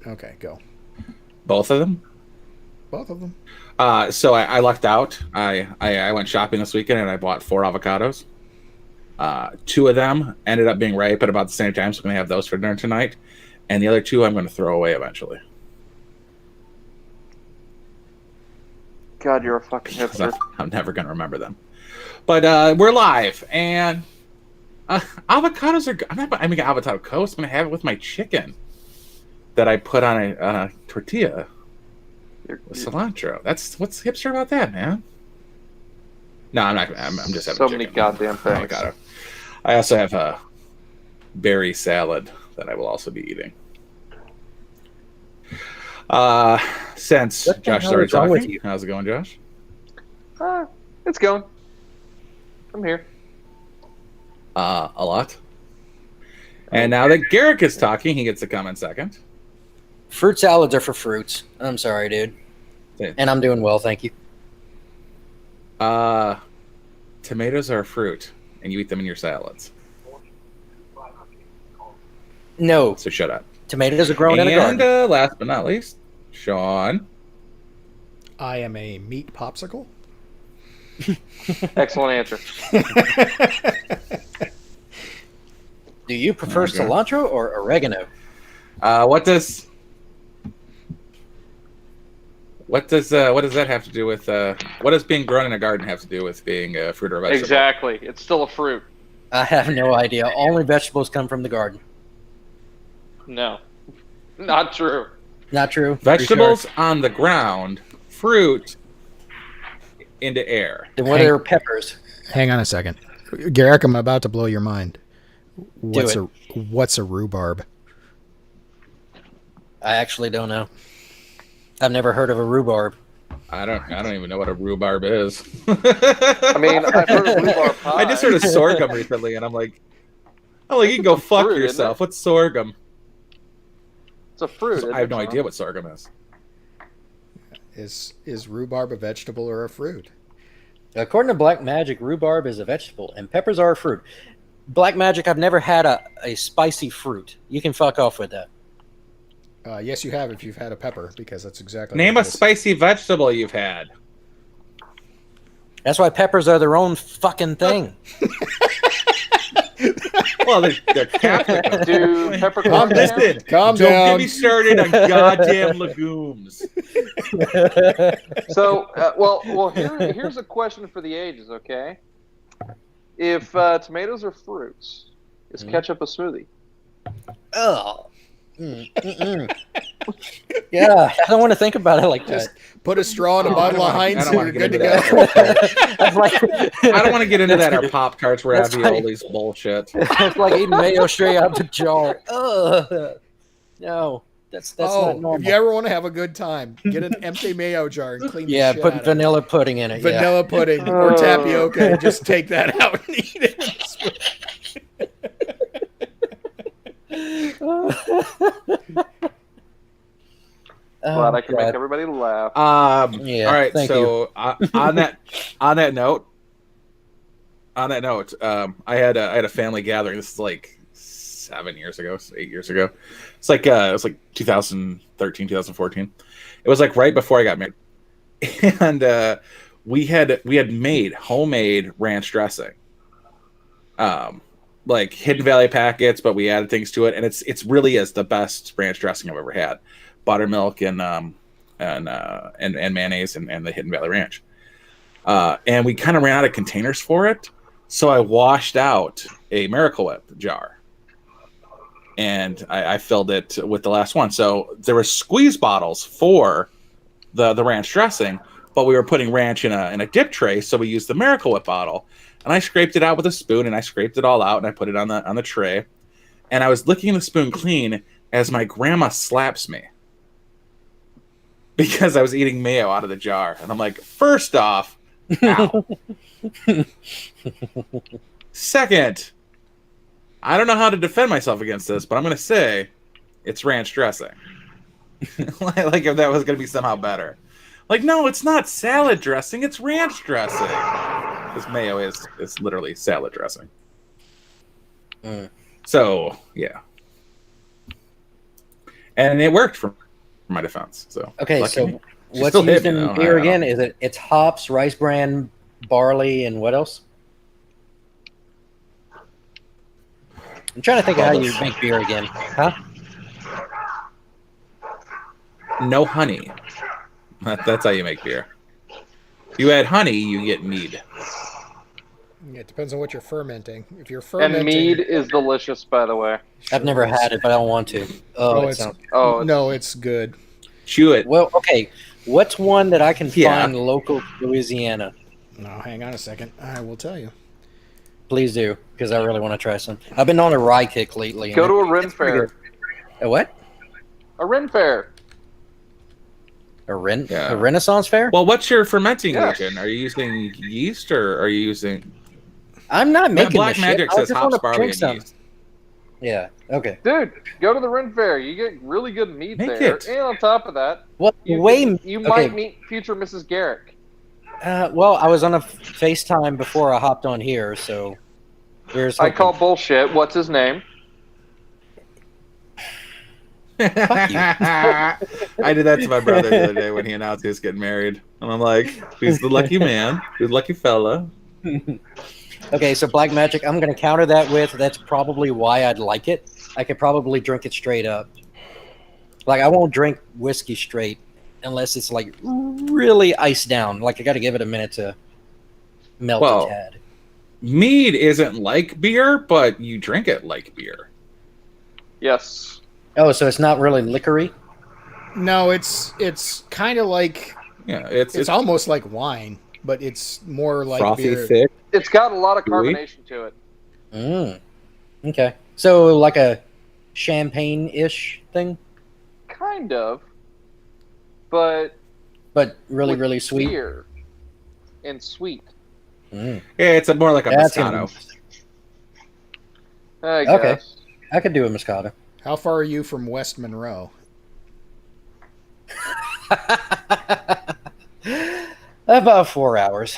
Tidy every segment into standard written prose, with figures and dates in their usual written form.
Okay, go. Both of them. Both of them. So I lucked out. I went shopping this weekend and I bought 4 avocados. 2 of them ended up being ripe at about the same time, so I'm gonna have those for dinner tonight. And the other 2 I'm going to throw away eventually. God, you're a fucking hipster. I'm never going to remember them. But we're live, and avocados are good. I'm not making avocado toast. I'm going to have it with my chicken that I put on a tortilla with cilantro. What's hipster about that, man? No, I'm not. I'm just having so chicken. many goddamn things. Avocado. I also have a berry salad that I will also be eating. Since Josh started talking, how's it going, Josh? It's going. I'm here. A lot. And now that Garrick is talking, he gets to come in second. Fruit salads are for fruits. I'm sorry, dude. And I'm doing well, thank you. Tomatoes are a fruit, and you eat them in your salads. No. So shut up. Tomatoes are grown in a garden. And last but not least, Sean. I am a meat popsicle. Excellent answer. Do you prefer cilantro or oregano? What does that have to do with what does being grown in a garden have to do with being a fruit or a vegetable? Exactly. It's still a fruit. I have no idea. Only vegetables come from the garden. No. Not true. Not true. Vegetables on the ground, fruit into air. Then what are peppers? Hang on a second. Garrick, I'm about to blow your mind. What's a rhubarb? I actually don't know. I've never heard of a rhubarb. I don't even know what a rhubarb is. I mean, I've heard of rhubarb pie. I just heard of sorghum recently, and I'm like, you can go fuck fruit, yourself. What's sorghum? It's a fruit. I have no idea what sorghum is. Is rhubarb a vegetable or a fruit? According to Black Magic, rhubarb is a vegetable and peppers are a fruit. Black Magic, I've never had a spicy fruit. You can fuck off with that. Yes, you have if you've had a pepper, because that's exactly. Name a spicy vegetable you've had. That's why peppers are their own fucking thing. Well, they're capsicum. Dude, pepper. Calm down. Don't get me started on goddamn legumes. So, here's a question for the ages, okay? If tomatoes are fruits, is ketchup a smoothie? Oh. Yeah, I don't want to think about it like Just that. put a straw in a bottle of Heinz and you're good to go. I don't want to get into that or Pop-Tarts, raviolis, bullshit. It's like eating mayo straight out the jar. No, that's not normal. If you ever want to have a good time, get an empty mayo jar and clean the shit put out of vanilla pudding in it. Vanilla pudding or tapioca and just take that out and eat it. Glad I can make everybody laugh. All right. So on that note, I had a family gathering. This is like 8 years ago. It's like 2013, 2014. It was like right before I got married, and we had made homemade ranch dressing. Like Hidden Valley packets, but we added things to it, and it's really is the best ranch dressing I've ever had. Buttermilk and mayonnaise and the Hidden Valley Ranch. And we kind of ran out of containers for it, so I washed out a Miracle Whip jar, and I filled it with the last one. So there were squeeze bottles for the ranch dressing, but we were putting ranch in a dip tray, so we used the Miracle Whip bottle. And I scraped it out with a spoon, and I scraped it all out, and I put it on the tray. And I was licking the spoon clean as my grandma slaps me because I was eating mayo out of the jar. And I'm like, first off, ow. Second, I don't know how to defend myself against this, but I'm going to say it's ranch dressing. Like if that was going to be somehow better. Like, no, it's not salad dressing. It's ranch dressing. This mayo is literally salad dressing. So, yeah. and it worked for my defense. So Okay, lucky so me. She what's still hit used me, in though. beer I again? don't- Is it's hops, rice bran, barley, and what else? I'm trying to think of how you make beer again. Huh? No honey. That's how you make beer. You add honey, you get mead. Yeah, it depends on what you're fermenting. If you're And fermenting, mead is delicious, by the way. I've never had it, but I don't want to. Oh, it it's sounds... Oh, no, it's good. Chew it. Well, okay. What's one that I can Yeah. find local to Louisiana? No, hang on a second. I will tell you. Please do, because I really want to try some. I've been on a rye kick lately. Go and to a Ren it's pretty fair. good. A what? A Ren fair. A Yeah. Renaissance fair? Well, what's your fermenting Yes. agent? Are you using yeast or are you using I'm not making Black this Magic shit. I says just hops, want to barley, drink and some. yeast. Yeah. Okay. Dude, go to the Ren fair. You get really good meat Make there. it. And on top of that, Well, you okay. might meet future Mrs. Garrick. Well, I was on a FaceTime before I hopped on here, so here's. I call bullshit. What's his name? I did that to my brother the other day when he announced he was getting married. And I'm like, who's the lucky man? Who's the lucky fella? Okay, so Black Magic, I'm going to counter that with that's probably why I'd like it. I could probably drink it straight up. Like, I won't drink whiskey straight unless it's, like, really iced down. Like, I got to give it a minute to melt Well, a tad. Mead isn't like beer, but you drink it like beer. Yes. Oh, so it's not really liquory? No, it's kind of like Yeah, it's almost like wine, but it's more like frothy, beer. thick. It's got a lot of Gooey? carbonation to it. Okay. So, like a champagne-ish thing, Kind of. But but really, with really sweet. beer and sweet. Yeah, it's more like a That's Moscato. I Okay. guess. I could do a Moscato. How far are you from West Monroe? About 4 hours.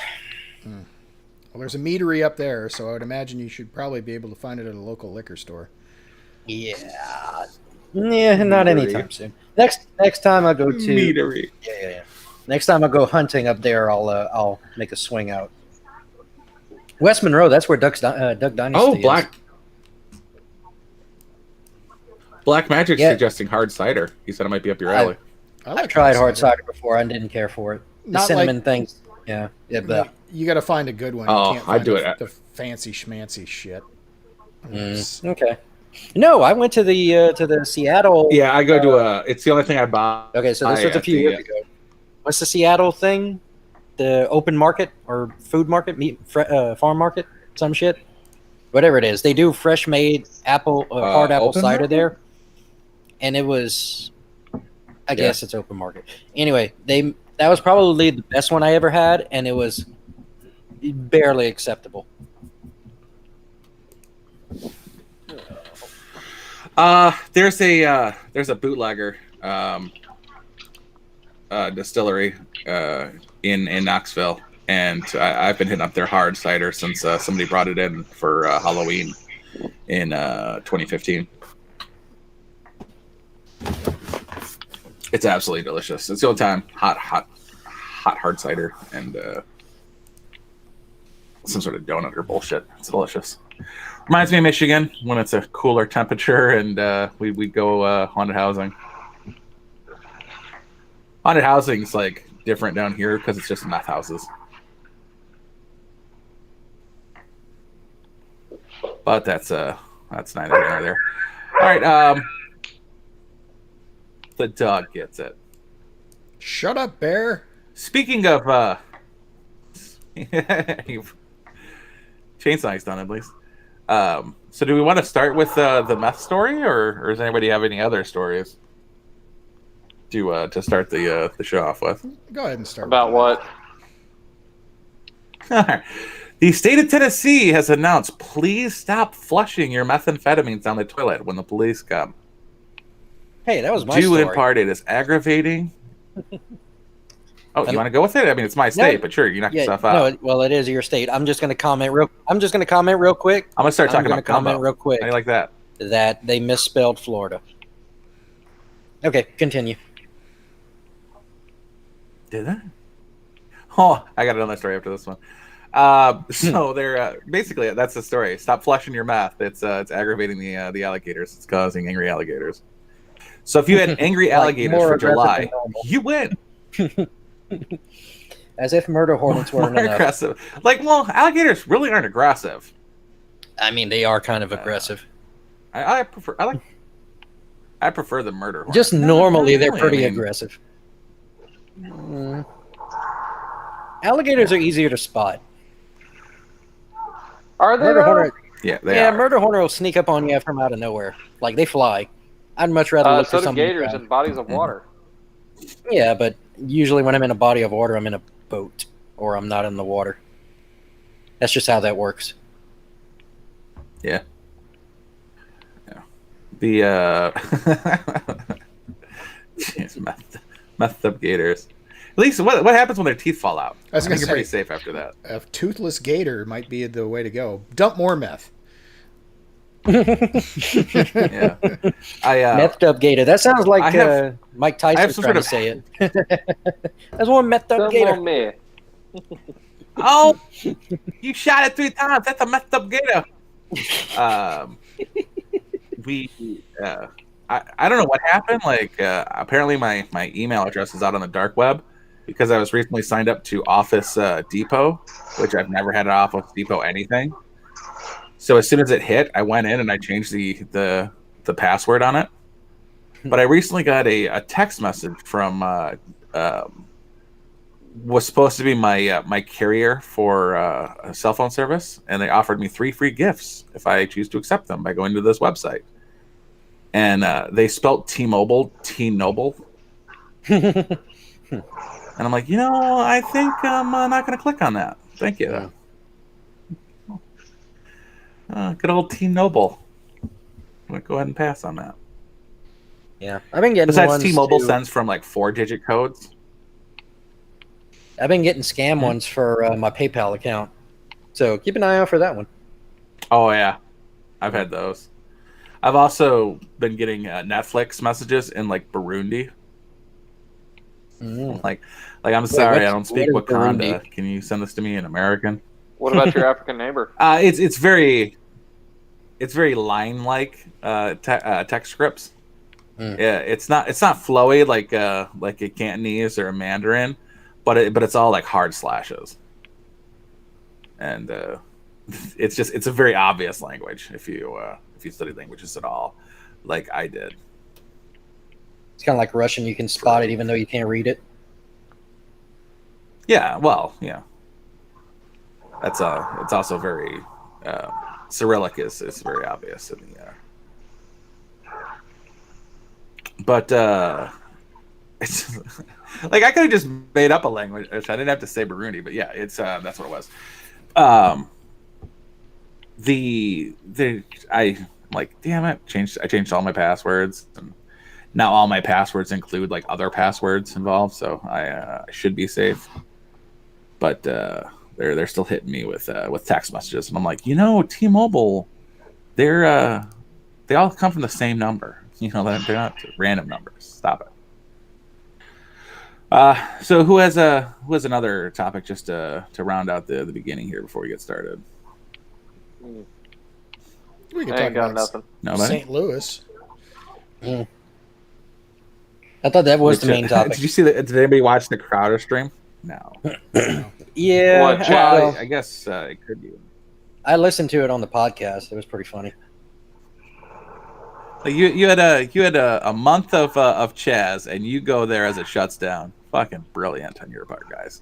Well, there's a meadery up there, so I would imagine you should probably be able to find it at a local liquor store. Yeah. Yeah, not Meadery. anytime soon. Next time I go to Meadery. yeah. Next time I go hunting up there, I'll make a swing out. West Monroe, that's where Doug Dynasty Oh, is. Black Magic's Yeah. suggesting hard cider. He said it might be up your alley. I I've tried hard cider before. I didn't care for it. The Not cinnamon like- things. Yeah. But You got to find a good one. Oh, you can't I'd find do the, it. the fancy schmancy shit. okay. No, I went to the Seattle. Yeah, I go to a. It's the only thing I buy. Okay, so this was a at few the, years ago. What's the Seattle thing? The open market or food market, farm market, some shit, whatever it is. They do fresh made hard apple open cider market? there, and it was. I guess it's open market. Anyway, that was probably the best one I ever had, and it was barely acceptable. There's a bootlegger distillery in Knoxville, and I've been hitting up their hard cider since somebody brought it in for Halloween in 2015. It's absolutely delicious. It's the only time hot hard cider and some sort of donut or bullshit. It's delicious. Reminds me of Michigan when it's a cooler temperature and we go haunted housing. Haunted housing's like different down here because it's just meth houses. But that's neither here nor there. All right, the dog gets it. Shut up, bear. Speaking of chainsawing's done at least. So do we want to start with the meth story, or does anybody have any other stories to start the show off with? Go ahead and start. About with what? The state of Tennessee has announced, please stop flushing your methamphetamines down the toilet when the police come. Hey, that was my Due story. in part, it is aggravating. Oh, you want to go with it? I mean, it's my state, but sure, you knock yourself out. No, well, it is your state. I'm just going to comment real quick. I'm gonna start talking about comment combo. real quick How do you like that? that they misspelled Florida. Okay, continue. Did I? Oh, I got another story after this one. So they're basically that's the story. Stop flushing your meth. It's aggravating the alligators. It's causing angry alligators. So if you had angry Like, alligators more for aggressive July, than normal. you win. As if murder hornets weren't More enough. aggressive. Like, well, alligators really aren't aggressive. I mean, they are kind of aggressive. I prefer the murder hornet. Just No, normally, not they're really. pretty I mean, aggressive. Alligators are easier to spot. Are they Murder though? hornet, Yeah, they are. murder hornet will sneak up on you from out of nowhere. Like they fly. I'd much rather look So for do something. gators in bodies of water. Yeah, but usually when I'm in a body of water, I'm in a boat or I'm not in the water. That's just how that works. Yeah. The jeez, messed up gators. At least what happens when their teeth fall out? I was I gonna think you're say- pretty safe after that. A toothless gator might be the way to go. Dump more meth. Yeah. I Methed up gator. That sounds like I have- Mike I have Tyson some trying sort to of- say it. That's one methed up Come gator. on, me. oh, you shot it 3 times. That's a messed up gator. I don't know what happened. Like apparently my email address is out on the dark web because I was recently signed up to Office Depot, which I've never had an Office Depot anything. So as soon as it hit, I went in and I changed the password on it. But I recently got a text message from was supposed to be my carrier for a cell phone service, and they offered me 3 free gifts if I choose to accept them by going to this website. And they spelt T-Mobile T-Noble. And I'm like, I think I'm not going to click on that. Thank you. Good old T-Noble. I'm going to go ahead and pass on that. Yeah, I've been getting Besides, ones T-Mobile too. sends from like 4-digit codes. I've been getting scam ones for my PayPal account. So keep an eye out for that one. Oh, yeah. I've had those. I've also been getting Netflix messages in like Burundi. Like I'm sorry, I don't speak what is Wakanda. Burundi? Can you send this to me in American? What about your African neighbor? It's very line like text scripts. Yeah, it's not flowy like a Cantonese or a Mandarin, but it's all like hard slashes, and it's a very obvious language if you study languages at all, like I did. It's kind of like Russian. You can spot it even though you can't read it. Yeah, well, yeah. That's it's also very Cyrillic is very obvious in the. But it's like I could have just made up a language. I didn't have to say Burundi, but yeah, it's that's what it was. I'm like, damn it, I changed all my passwords, and now all my passwords include like other passwords involved, so I should be safe. But they're still hitting me with text messages, and I'm like, T-Mobile, they all come from the same number. They're not random numbers. Stop it. So who has another topic just to round out the beginning here before we get started? We can I talk ain't got about nothing. Nobody? St. Louis. I thought that was the main topic. Did you see that? Did anybody watch the Crowder stream? No. Yeah, What, Chad? Well, I guess it could be. I listened to it on the podcast. It was pretty funny. Like you had a month of Chaz, and you go there as it shuts down. Fucking brilliant on your part, guys.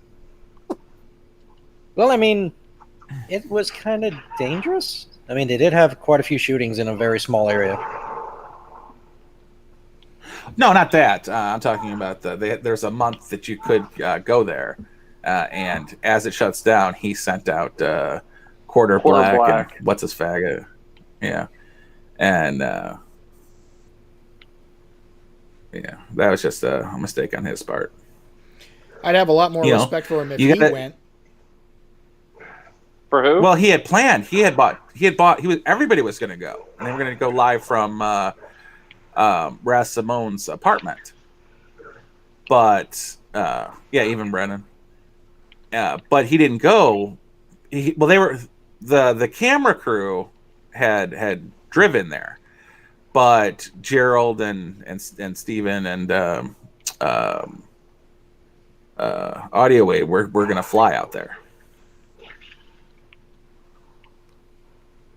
Well, I mean, it was kind of dangerous. I mean, they did have quite a few shootings in a very small area. No, not that. I'm talking about there's a month that you could go there, and as it shuts down, he sent out Quarter Black and what's his faggot, yeah, and yeah, that was just a mistake on his part. I'd have a lot more You know, respect for him if you he gotta- went. For who? Well, he had planned. Everybody was going to go, and they were going to go live from Raz Simone's apartment. But even Brennan. But he didn't go. They were the camera crew had driven there, but Gerald and Steven and Audio Wave we're gonna fly out there.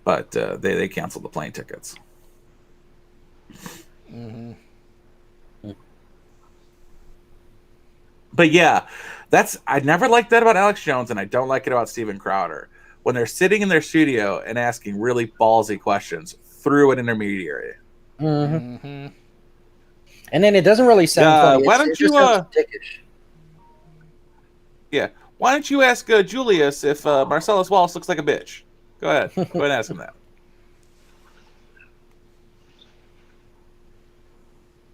But they canceled the plane tickets. Mm-hmm. But yeah, I never liked that about Alex Jones, and I don't like it about Steven Crowder. When they're sitting in their studio and asking really ballsy questions through an intermediary. Mm-hmm. Mm-hmm. And then it doesn't really sound funny. Why don't you dickish. Yeah. Why don't you ask Julius if Marcellus Wallace looks like a bitch? Go ahead. Go ahead and ask him that.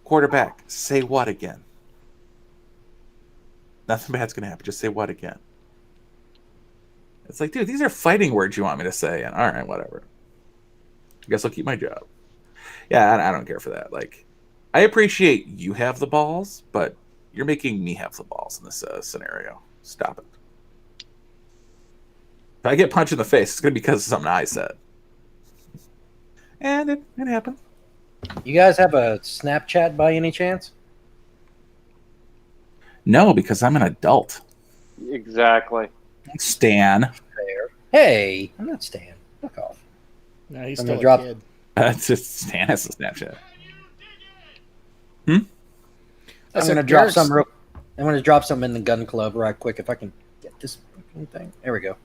Quarterback, say what again? Nothing bad's gonna happen. Just say what again? It's like, dude, these are fighting words you want me to say, and all right, whatever. I guess I'll keep my job. Yeah, I don't care for that. Like, I appreciate you have the balls, but you're making me have the balls in this scenario. Stop it. If I get punched in the face, it's gonna be because of something I said, and it happened. You guys have a Snapchat by any chance? No, because I'm an adult. Exactly. Stan. Fair. Hey, I'm not Stan. Fuck off. No, he's I'm still gonna a drop- kid. It's just Stan has a Snapchat. I'm gonna drop some. I'm gonna drop some in the gun club right quick if I can get this fucking thing. There we go.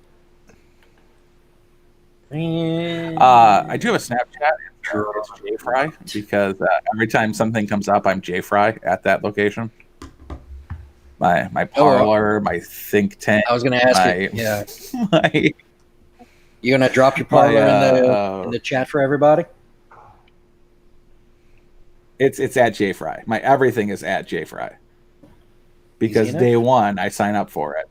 And I do have a Snapchat. It's JFry because every time something comes up, I'm JFry at that location. My parlor, my think tank. I was gonna ask you. Yeah. You gonna drop your parlor in the chat for everybody? It's at JFry. My everything is at JFry. Because day one I sign up for it.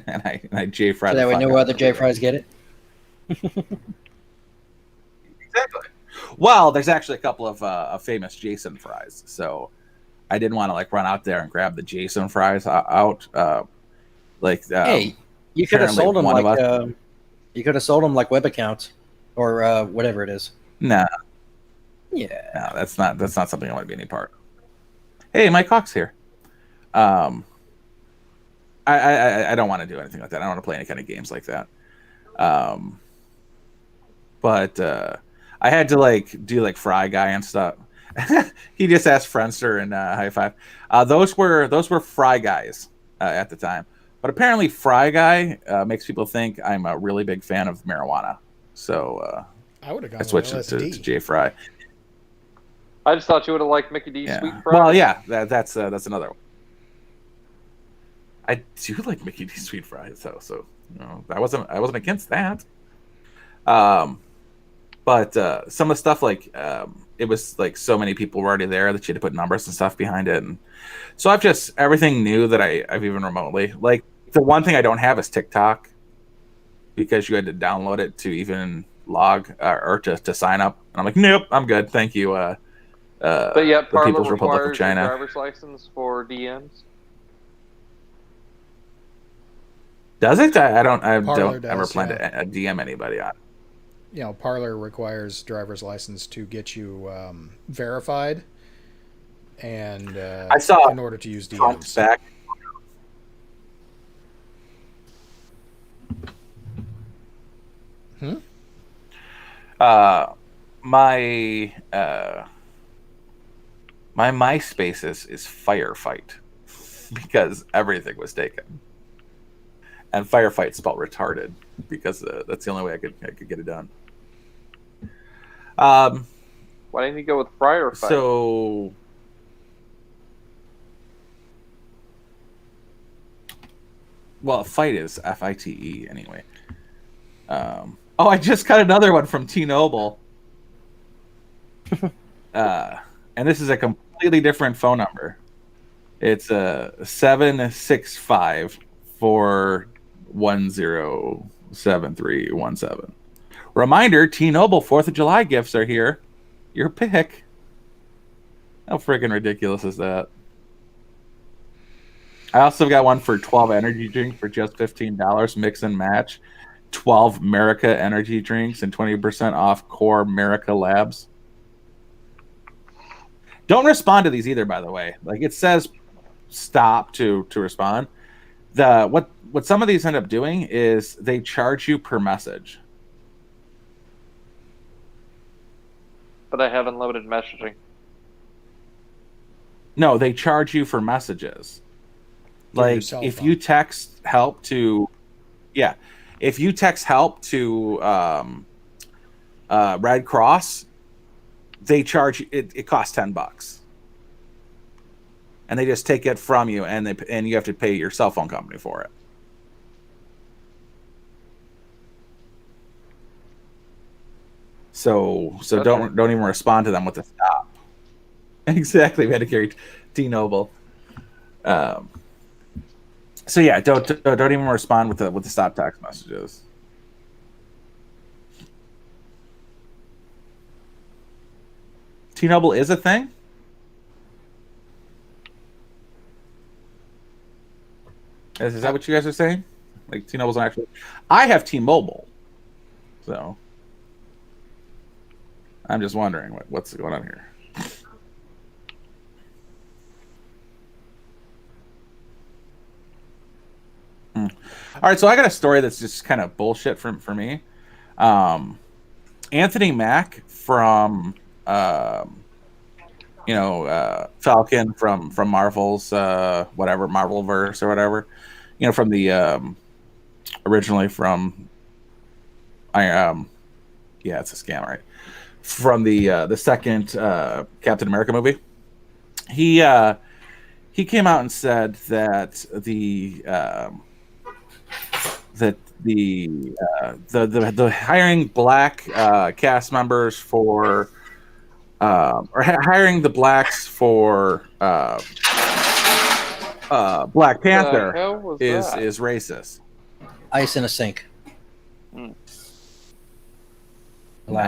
and I JFry. So that way no other JFries get it? Exactly. Well, there's actually a couple of famous Jason fries, so I didn't want to like run out there and grab the Jason fries out. Hey, you could have sold them like you could have sold them like web accounts or whatever it is. No. Yeah. No, that's not something I want to be any part of. Hey, Mike Hawk's here. I don't want to do anything like that. I don't want to play any kind of games like that. But I had to like do like Fry Guy and stuff. He just asked Friendster and High Five. Those were Fry Guys at the time. But apparently Fry Guy makes people think I'm a really big fan of marijuana. So I would have gone. I switched to J Fry. I just thought you would have liked Mickey D's sweet fries. Well, yeah, that's another one. I do like Mickey D's sweet fries, so you know, I wasn't against that. But some of the stuff like it was like so many people were already there that you had to put numbers and stuff behind it, and so I've just everything new that I've even remotely like. The one thing I don't have is TikTok because you had to download it to even log or to sign up, and I'm like, nope, I'm good, thank you. But yet, the Parler People's Republic of requires China. a driver's license for DMs. Does it? I don't Parler ever does, plan yeah. to DM anybody on. You know, Parler requires driver's license to get you verified, and I saw in order to use front DMs. back. My MySpace is firefight because everything was taken, and firefight spelled retarded because that's the only way I could get it done. Why didn't you go with Friar Fight? So well, fight is FITE anyway. Oh, I just got another one from T-Noble. And this is a completely different phone number. It's 765-410-7317. Reminder, T-Noble 4th of July gifts are here. Your pick. How friggin' ridiculous is that? I also got one for 12 energy drink for just $15. Mix and match. 12 America energy drinks and 20% off core America Labs. Don't respond to these either, by the way. Like it says stop to respond. What some of these end up doing is they charge you per message. But I have unlimited messaging. No, they charge you for messages. Through your Like cell if phone. you text help to, if you text help to Red Cross, they charge it costs $10, and they just take it from you, and you have to pay your cell phone company for it. So Okay. don't even respond to them with a stop. Exactly, Medicare T-Noble. So yeah, don't even respond with the stop text messages. T-Noble is a thing? Is that what you guys are saying? Like T-Noble's an actual... I have T-Mobile. So I'm just wondering what's going on here. All right, so I got a story that's just kind of bullshit for me. Anthony Mack from Falcon from Marvel's whatever Marvelverse or whatever, from the originally from it's a scam, right? From the second Captain America movie. He came out and said that the hiring black cast members for or hiring the blacks for Black Panther The hell was is that? racist. Ice in a sink. Allow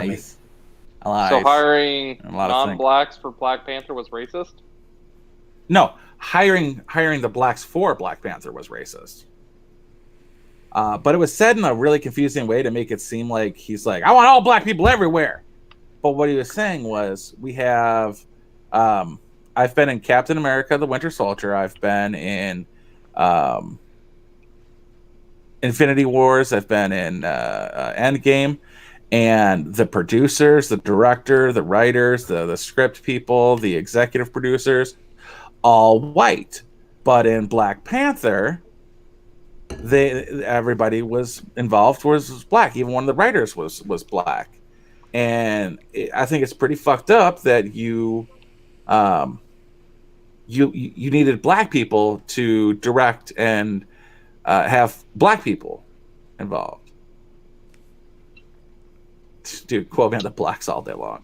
me. Nice. Nice. So hiring A lot of non-blacks for Black Panther was racist? No, hiring the blacks for Black Panther was racist. But it was said in a really confusing way to make it seem like he's like, I want all black people everywhere. But what he was saying was, we have, I've been in Captain America, the Winter Soldier. I've been in Infinity Wars. I've been in Endgame. And the producers, the director, the writers, the script people, the executive producers, all white. But in Black Panther, everybody was involved was black. Even one of the writers was black. And I think it's pretty fucked up that you needed black people to direct and have black people involved. Dude, quote me on the blacks all day long.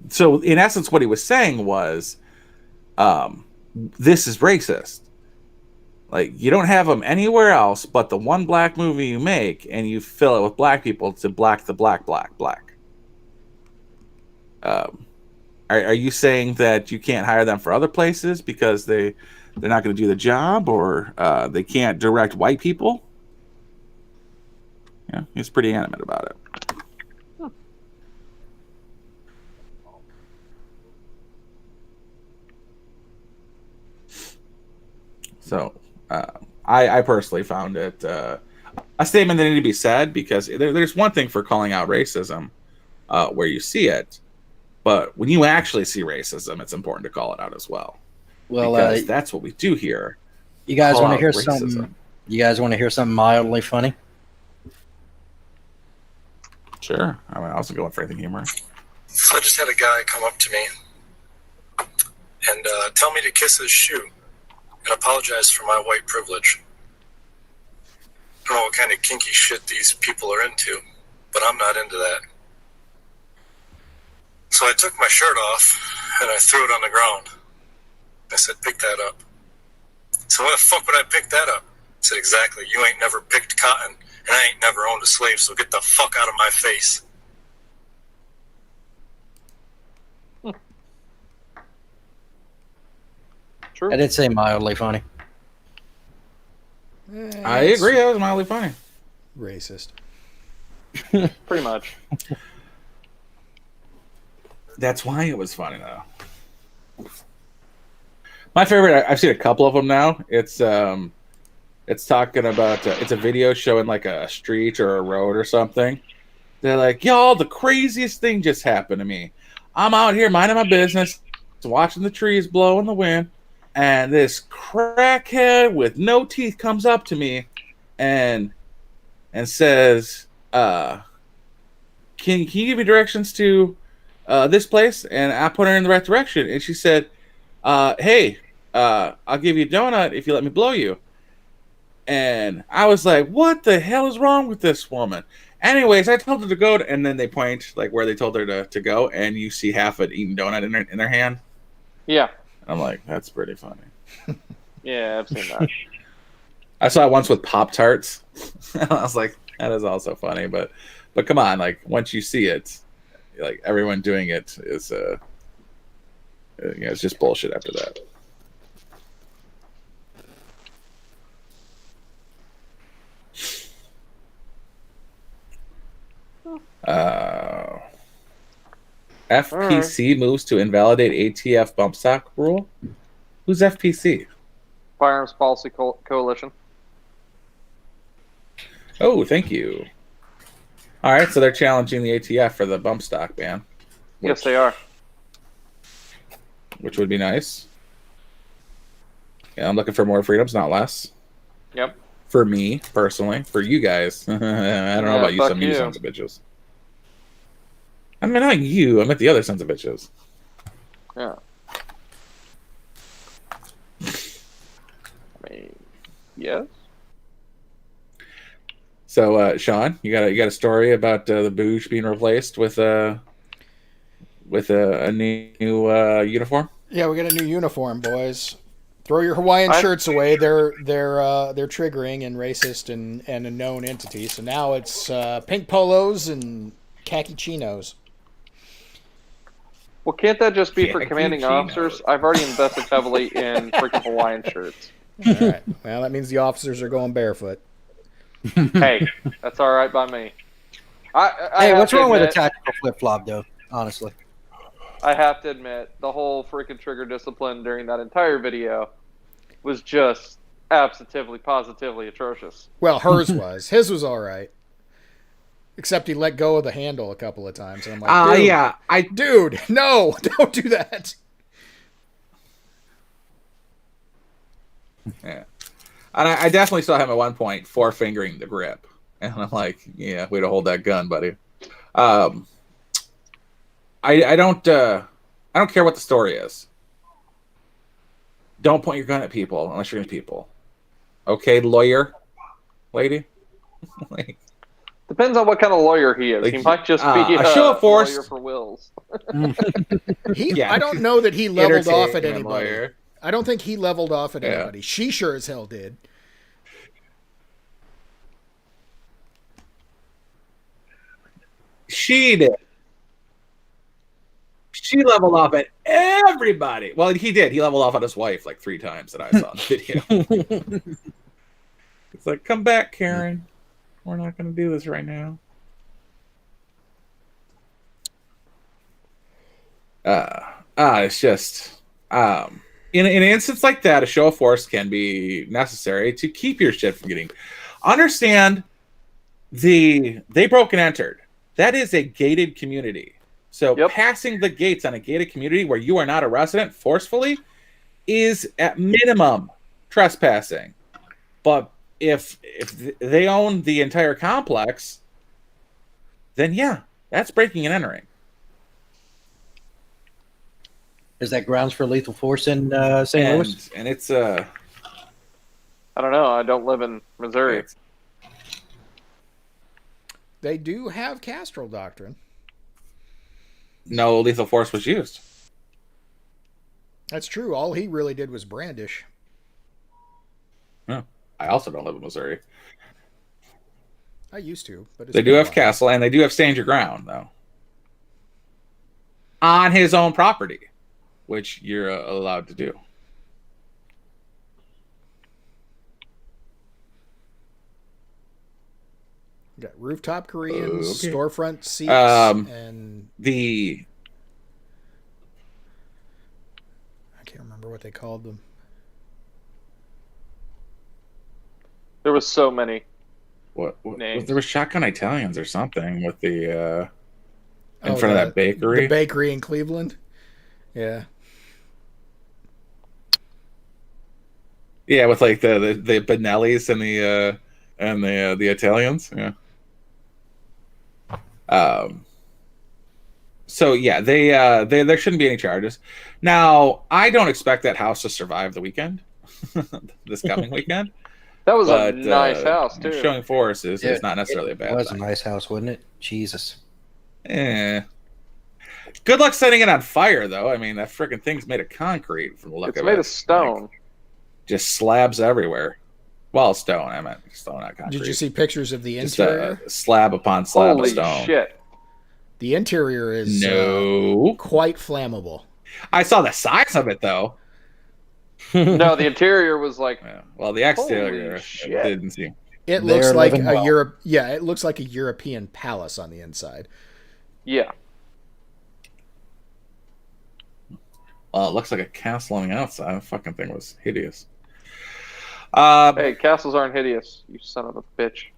So in essence, what he was saying was, this is racist. Like, you don't have them anywhere else but the one black movie you make, and you fill it with black people to black the black. Are you saying that you can't hire them for other places because they're not going to do the job, or they can't direct white people? Yeah, he's pretty animate about it. So I personally found it a statement that needed to be said, because there's one thing for calling out racism where you see it, but when you actually see racism, it's important to call it out as well. Well, because that's what we do here. You guys Call want to out hear racism. something? You guys want to hear something mildly funny? Sure. I mean, I wasn't going for anything humorous. So I just had a guy come up to me and tell me to kiss his shoe and apologize for my white privilege. I don't know what kind of kinky shit these people are into, but I'm not into that. So I took my shirt off and I threw it on the ground. I said, pick that up. So why the fuck would I pick that up? I said, exactly. You ain't never picked cotton and I ain't never owned a slave, so get the fuck out of my face. True. I did say mildly funny. I agree. That was mildly funny. Racist. Pretty much. That's why it was funny, though. My favorite. I've seen a couple of them now. It's talking about. It's a video showing like a street or a road or something. They're like, y'all, the craziest thing just happened to me. I'm out here minding my business, watching the trees blow in the wind, and this crackhead with no teeth comes up to me and says, can you give me directions to this place? And I put her in the right direction. And she said, hey, I'll give you a donut if you let me blow you. And I was like, what the hell is wrong with this woman? Anyways, I told her to go, and then they point like where they told her to go, and you see half an eaten donut in their hand. Yeah. I'm like, that's pretty funny. Yeah, I've seen that. I saw it once with Pop-Tarts. I was like, that is also funny, but come on, like once you see it, like everyone doing it is it's just bullshit after that. FPC moves to invalidate ATF bump stock rule. Who's FPC? Firearms Policy Coalition. Oh, thank you. All right, so they're challenging the ATF for the bump stock ban. Yes, they are. Which would be nice. Yeah, I'm looking for more freedoms, not less. Yep. For me, personally. For you guys. I don't know about you, fuck some of you you. sons of bitches. I mean, not you. I meant the other sons of bitches. Yeah. I mean, yes. So, Sean, you got a story about the Boosh being replaced with a new uniform? Yeah, we got a new uniform, boys. Throw your Hawaiian shirts away. They're triggering and racist and a known entity. So now it's pink polos and khaki chinos. Well, can't that just be for Khaki commanding chinos. officers? I've already invested heavily in freaking Hawaiian shirts. All right. Well, that means the officers are going barefoot. Hey, that's all right by me. I Hey, have what's to wrong with a admit- tactical flip flop, though? Honestly, I have to admit, the whole freaking trigger discipline during that entire video was just positively atrocious. Well, hers was. His was all right. Except he let go of the handle a couple of times. And I'm like, dude, Yeah. dude, no, don't do that. Yeah. And I definitely saw him at one point four-fingering the grip. And I'm like, yeah, way to hold that gun, buddy. I don't care what the story is. Don't point your gun at people unless you're going to people. Okay, lawyer, lady? Like, Depends on what kind of lawyer he is. Like, He might just be a show of force. lawyer for wills. Yeah. I don't know that he leveled off at entertainment anybody. lawyer. I don't think he leveled off at Yeah. anybody. She sure as hell did. She did. She leveled off at everybody. Well, he did. He leveled off on his wife like 3 times that I saw in the video. It's like, come back, Karen. We're not going to do this right now. It's just in an instance like that, a show of force can be necessary to keep your shit from getting. Understand, they broke and entered. That is a gated community. So Yep. passing the gates on a gated community where you are not a resident forcefully is at minimum trespassing. But if they own the entire complex, then yeah, that's breaking and entering. is that grounds for lethal force in St. Louis? And it's I don't know. I don't live in Missouri. They do have Castro doctrine. no lethal force was used. That's true. All he really did was brandish. I also don't live in Missouri. I used to, but it's They do been a have while. castle, and they do have stand your ground though, on his own property, which you're allowed to do. You got rooftop Koreans, Okay. storefront seats, and The I can't remember what they called them. There was so many. what Names. there was shotgun Italians or something with the in Oh, front of that bakery. The bakery in Cleveland. Yeah. Yeah, with like the Benellis and the Italians. Yeah. So yeah, they there shouldn't be any charges. Now, I don't expect that house to survive the weekend, this coming weekend. That was But a nice house too. showing force is Yeah, not necessarily a It bad was a thing. nice house, wasn't it? Jesus. Eh. Good luck setting it on fire, though. I mean, that freaking thing's made of concrete from the look It's of it. made of stone. Like, just slabs everywhere. Well, stone. I meant stone, not concrete. Did you see pictures of the Just interior? slab upon slab Holy of stone. shit! The interior is No. quite flammable. I saw the size of it, though. No, the interior was like Yeah. Well, the exterior Holy shit. didn't seem. It They're looks like living a well. it looks like a European palace on the inside. yeah. Well, it looks like a castle on the outside. The fucking thing was hideous. Uh, Hey, castles aren't hideous. You son of a bitch.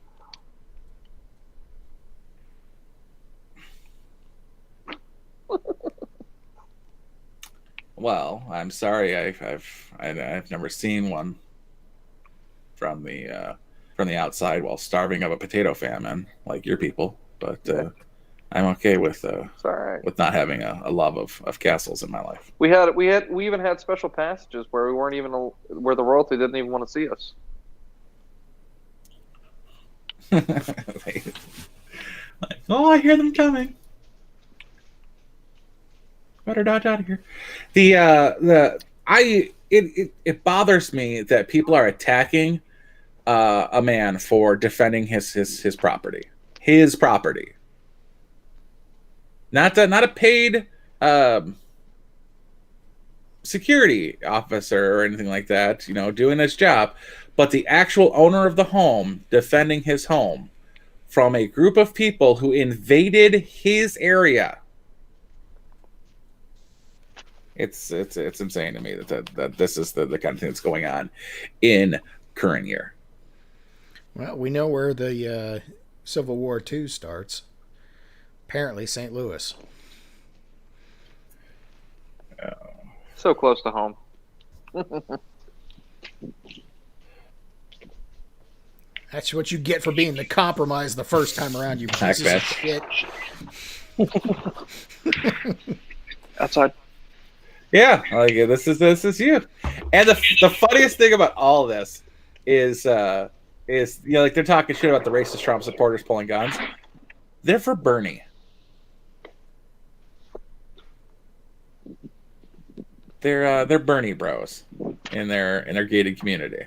Well, I'm sorry. I've never seen one from the outside while starving of a potato famine like your people. But I'm okay with It's all right. with not having a love of castles in my life. We even had special passages where we weren't even where the royalty didn't even want to see us. Oh, I hear them coming. Better dodge out of here. It bothers me that people are attacking a man for defending his property. His property. Not a paid security officer or anything like that, doing his job, but the actual owner of the home defending his home from a group of people who invaded his area. It's insane to me that this is the kind of thing that's going on in current year. Well, we know where the Civil War II starts. Apparently, St. Louis. So close to home. That's what you get for being the compromise the first time around, you pieces bad. of shit. Outside. Yeah, like this is you. And the funniest thing about all of this is like they're talking shit about the racist Trump supporters pulling guns. They're for Bernie. They're Bernie bros in their gated community.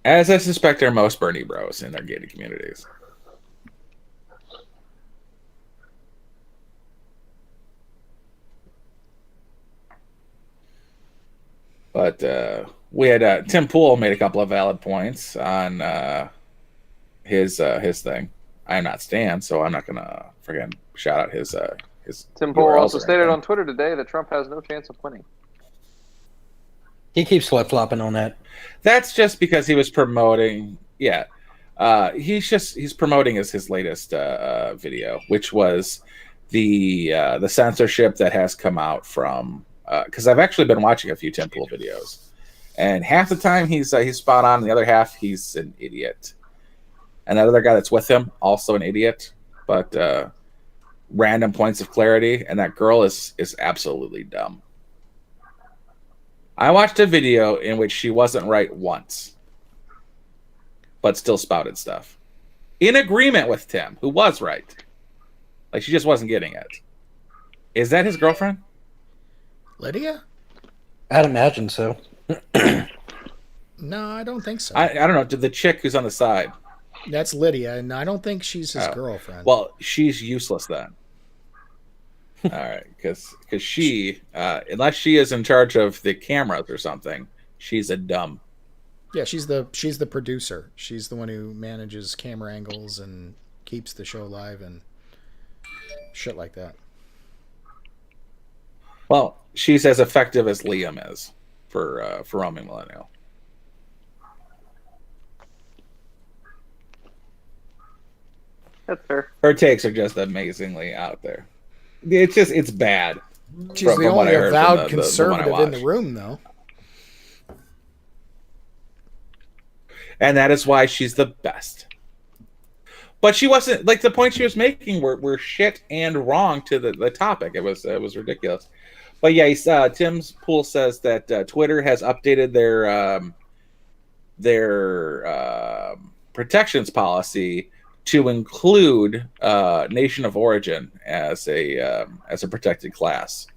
As I suspect are most Bernie bros in their gated communities. But we had Tim Pool made a couple of valid points on his thing. I am not Stan, so I'm not gonna forget shout out his Tim Pool URLs also or stated anything. on Twitter today that Trump has no chance of winning. He keeps flip flopping on that. That's just because he was promoting. Yeah, he's promoting his latest video, which was the censorship that has come out from. Because I've actually been watching a few Tim Pool videos, and half the time he's spot on, and the other half he's an idiot. And that other guy that's with him also an idiot, but random points of clarity. And that girl is absolutely dumb. I watched a video in which she wasn't right once, but still spouted stuff in agreement with Tim, who was right. Like she just wasn't getting it. Is that his girlfriend? Lydia? I'd imagine so. No, I don't think so. I don't know. The chick who's on the side. That's Lydia, and I don't think she's his girlfriend. Well, she's useless then. All right, because she, unless she is in charge of the cameras or something, she's a dumb. Yeah, she's the producer. She's the one who manages camera angles and keeps the show live and shit like that. Well, she's as effective as Liam is for roaming millennial. That's fair. Her takes are just amazingly out there. It's bad. She's the only avowed conservative in the room, though. And that is why she's the best. But she wasn't, like, the point she was making were shit and wrong to the topic. It was ridiculous. But yeah, Tim's Pool says that Twitter has updated their protections policy to include nation of origin as a protected class.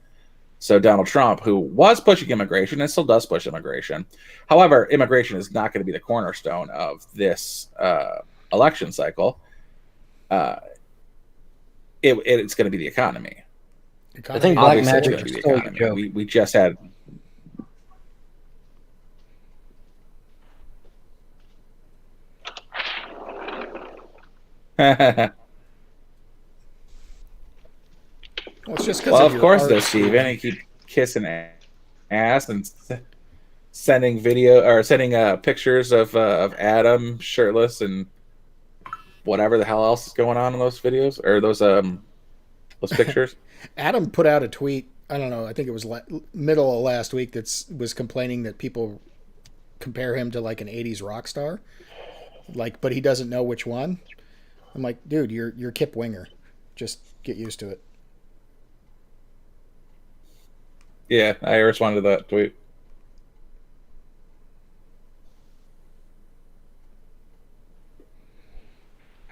So Donald Trump, who was pushing immigration and still does push immigration, however, immigration is not going to be the cornerstone of this election cycle. It's going to be the economy. I think black Obviously, magic it's is going to be the still a economy. joke. We just had. Well, it's just because Well, of course, though, Steve. And he keep kissing ass and sending pictures of Adam shirtless and whatever the hell else is going on in those videos or those pictures. Adam put out a tweet. I don't know. I think it was middle of last week. Was complaining that people compare him to like an '80s rock star, but he doesn't know which one. I'm like, dude, you're Kip Winger. Just get used to it. Yeah, I responded to that tweet.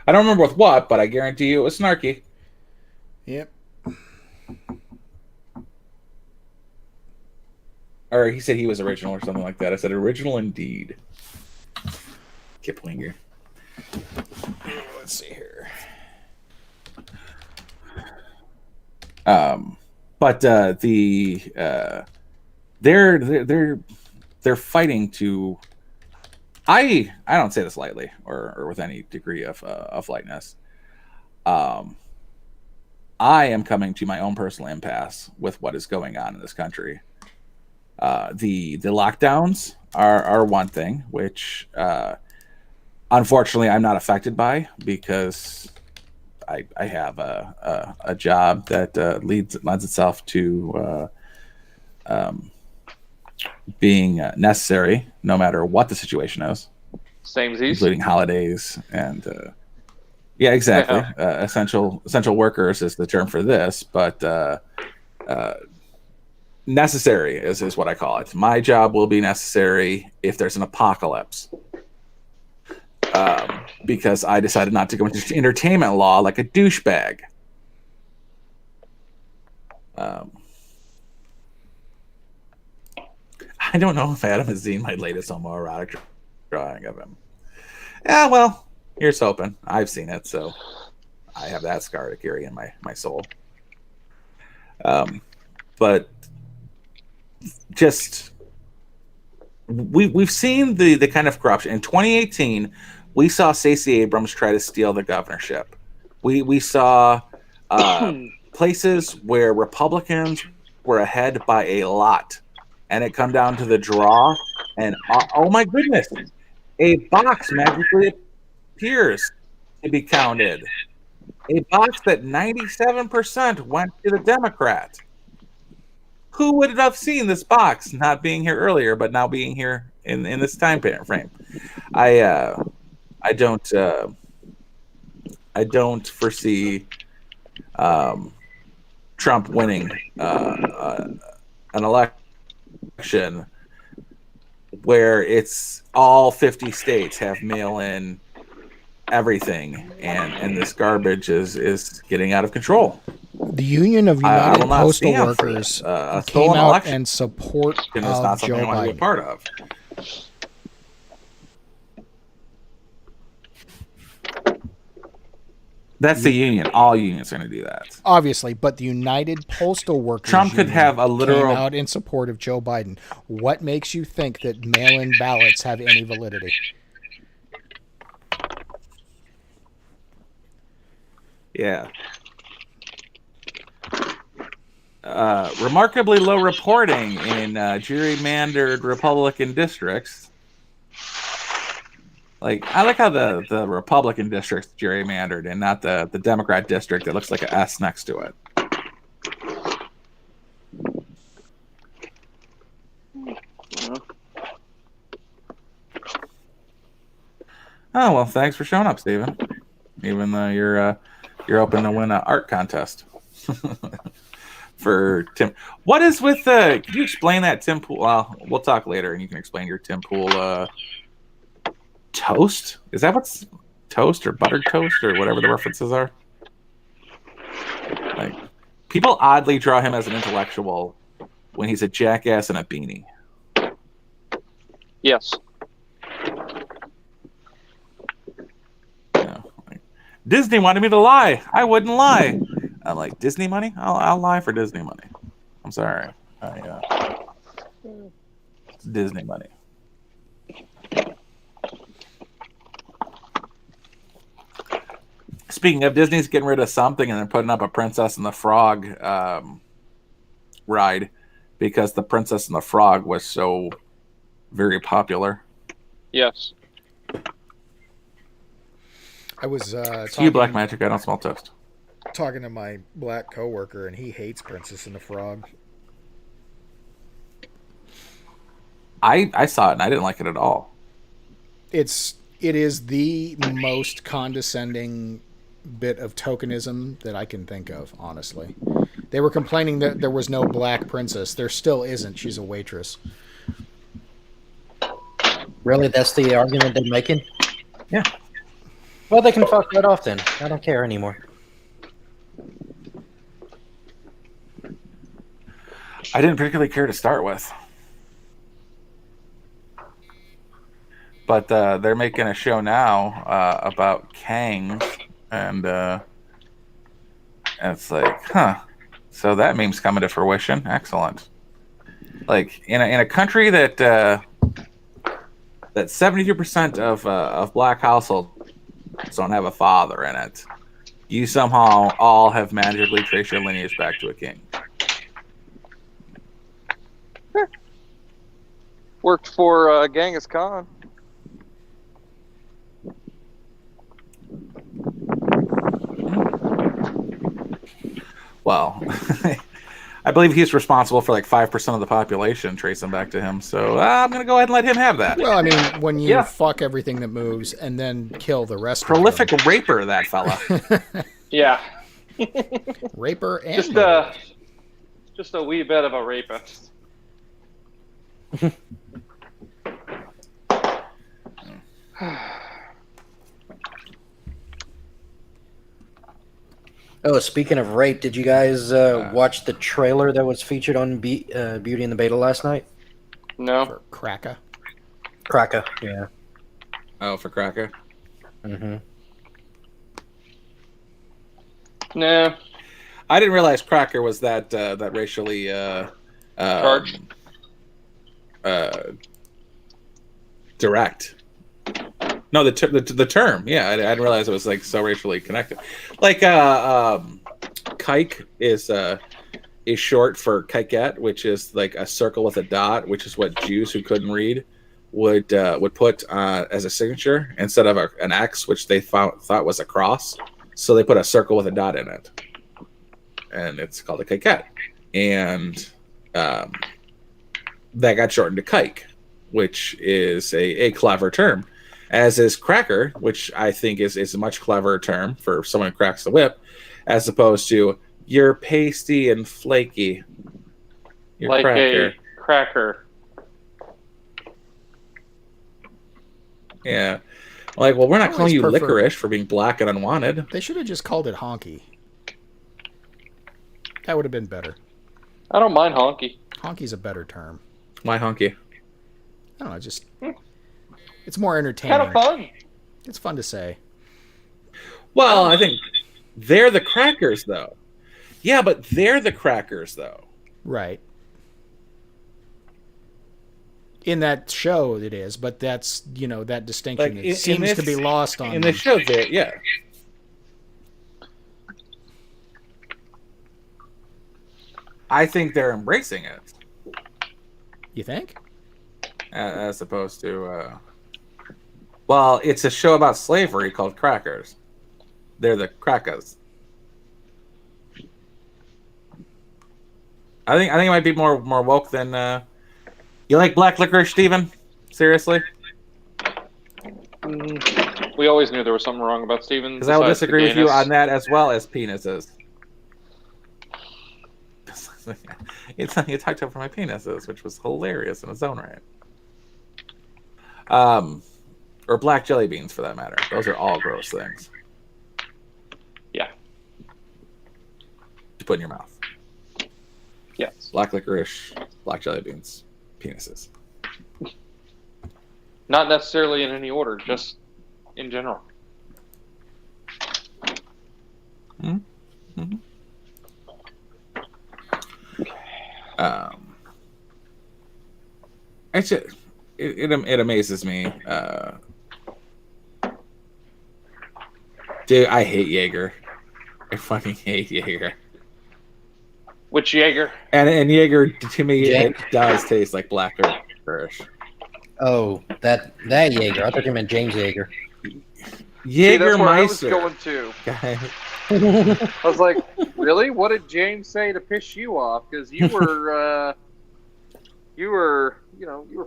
I don't remember with what, but I guarantee you it was snarky. Yep. Or he said he was original or something like that. I said original indeed. Kip Winger. Let's see here. But they're fighting to. I don't say this lightly or with any degree of lightness. I am coming to my own personal impasse with what is going on in this country. The lockdowns are one thing, which unfortunately I'm not affected by because I have a job that lends itself to being necessary no matter what the situation is. Samesies. Including holidays and yeah, exactly. Yeah. Essential workers is the term for this, but necessary is what I call it. My job will be necessary if there's an apocalypse. Because I decided not to go into entertainment law like a douchebag. I don't know if Adam has seen my latest homoerotic drawing of him. Yeah, well, here's hoping. I've seen it, so I have that scar to carry in my soul. But just we've seen the kind of corruption. In 2018, we saw Stacey Abrams try to steal the governorship. We saw places where Republicans were ahead by a lot, and it come down to the draw. And oh my goodness, a box magically appears to be counted. A box that 97% went to the Democrat. Who would have seen this box not being here earlier, but now being here in this time frame? I don't foresee Trump winning an election where it's all 50 states have mail-in everything, and this garbage is getting out of control. The Union of United Postal Workers came out and support and it's not Joe something I want to be a Biden. part of. That's the union. All unions are going to do that. Obviously, but the United Postal Workers Trump could Union have a came literal. out in support of Joe Biden. What makes you think that mail-in ballots have any validity? Yeah. Remarkably low reporting in gerrymandered Republican districts. Like, I like how the Republican district's gerrymandered and not the Democrat district that looks like an S next to it. Oh, well, thanks for showing up, Steven. Even though you're open to win an art contest. For Tim. What is with can you explain that Tim Pool? Well, we'll talk later and you can explain your Tim Pool toast? Is that what's toast or buttered toast or whatever the references are? Like, people oddly draw him as an intellectual when he's a jackass and a beanie. Yes. Like, Disney wanted me to lie. I wouldn't lie. I'm like, Disney money? I'll lie for Disney money. I'm sorry. It's Disney money. Speaking of, Disney's getting rid of something and they're putting up a Princess and the Frog ride because the Princess and the Frog was so very popular. Yes. I was See you, Black Magic. I don't smell toast. talking to my black coworker, and he hates Princess and the Frog. I saw it and I didn't like it at all. It is the most condescending bit of tokenism that I can think of, honestly. They were complaining that there was no black princess. There still isn't. She's a waitress. Really, that's the argument they're making? Yeah. Well, they can fuck that off then. I don't care anymore. I didn't particularly care to start with. But they're making a show now about Kangs, and it's like, huh. So that meme's coming to fruition. Excellent. Like, in a country that 72% of black households don't have a father in it, you somehow all have magically traced your lineage back to a king. Worked for Genghis Khan. Well, I believe he's responsible for like 5% of the population, tracing back to him. So I'm going to go ahead and let him have that. Well, I mean, when you Yeah. fuck everything that moves and then kill the rest Prolific of them. raper, that fella. Yeah. Raper and Just a wee bit of a rapist. Oh, speaking of rape, did you guys watch the trailer that was featured on Beauty and the Beta last night? No. for Kraka. Cracker, yeah. Oh, for Cracker. Mm-hmm. No. I didn't realize Cracker was that racially Charged. direct. No, the term. Yeah, I didn't realize it was like so racially connected. Like kike is short for kikette, which is like a circle with a dot, which is what Jews who couldn't read would put as a signature instead of an X, which they thought was a cross. So they put a circle with a dot in it, and it's called a kikette. And that got shortened to kike, which is a clever term. As is cracker, which I think is a much cleverer term for someone who cracks the whip, as opposed to you're pasty and flaky. You're Like cracker. a cracker. Yeah. Like, well, we're not I calling you always prefer- licorice for being black and unwanted. They should have just called it honky. That would have been better. I don't mind honky. Honky's a better term. Why honky? I don't know, just it's more entertaining. Kind of fun. It's fun to say. Well, I think They're the crackers, though. Yeah, but they're the crackers, though. Right. In that show, it is, but that's that distinction Like, seems to be lost on in the show. There, yeah. I think they're embracing it. You think? As opposed to, well, it's a show about slavery called Crackers. They're the crackers. I think it might be more woke than. You like black licorice, Steven? Seriously? We always knew there was something wrong about Steven. Because I will disagree with you on that as well as penises. You talked over my penises, which was hilarious in its own right. Or black jelly beans, for that matter. Those are all gross things. Yeah. To put in your mouth. Yes. Black licorice, black jelly beans, penises. Not necessarily in any order, just in general. Mm-hmm. It's just, it amazes me. Dude, I hate Jaeger. I hate Jaeger. Which Jaeger? And Jaeger, to me, it does taste like black licorice. Oh, that Jaeger. I thought you meant James Jaeger. Jägermeister. I was going to. I was like, really? What did James say to piss you off? Because you were, you were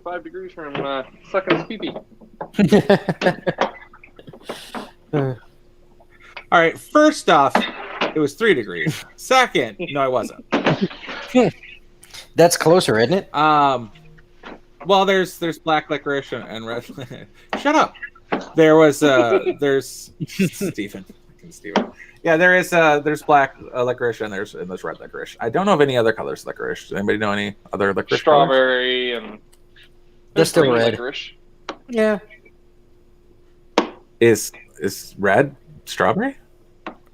5 degrees from sucking his pee-pee. All right. First off, it was 3 degrees. Second, no, I wasn't. That's closer, isn't it? Well, there's black licorice and red. Shut up. There's Stephen. Yeah, there's black licorice and there's red licorice. I don't know of any other colors licorice. Does anybody know any other licorice? Strawberry colors? And there's still red. Licorice. Yeah. Is red strawberry?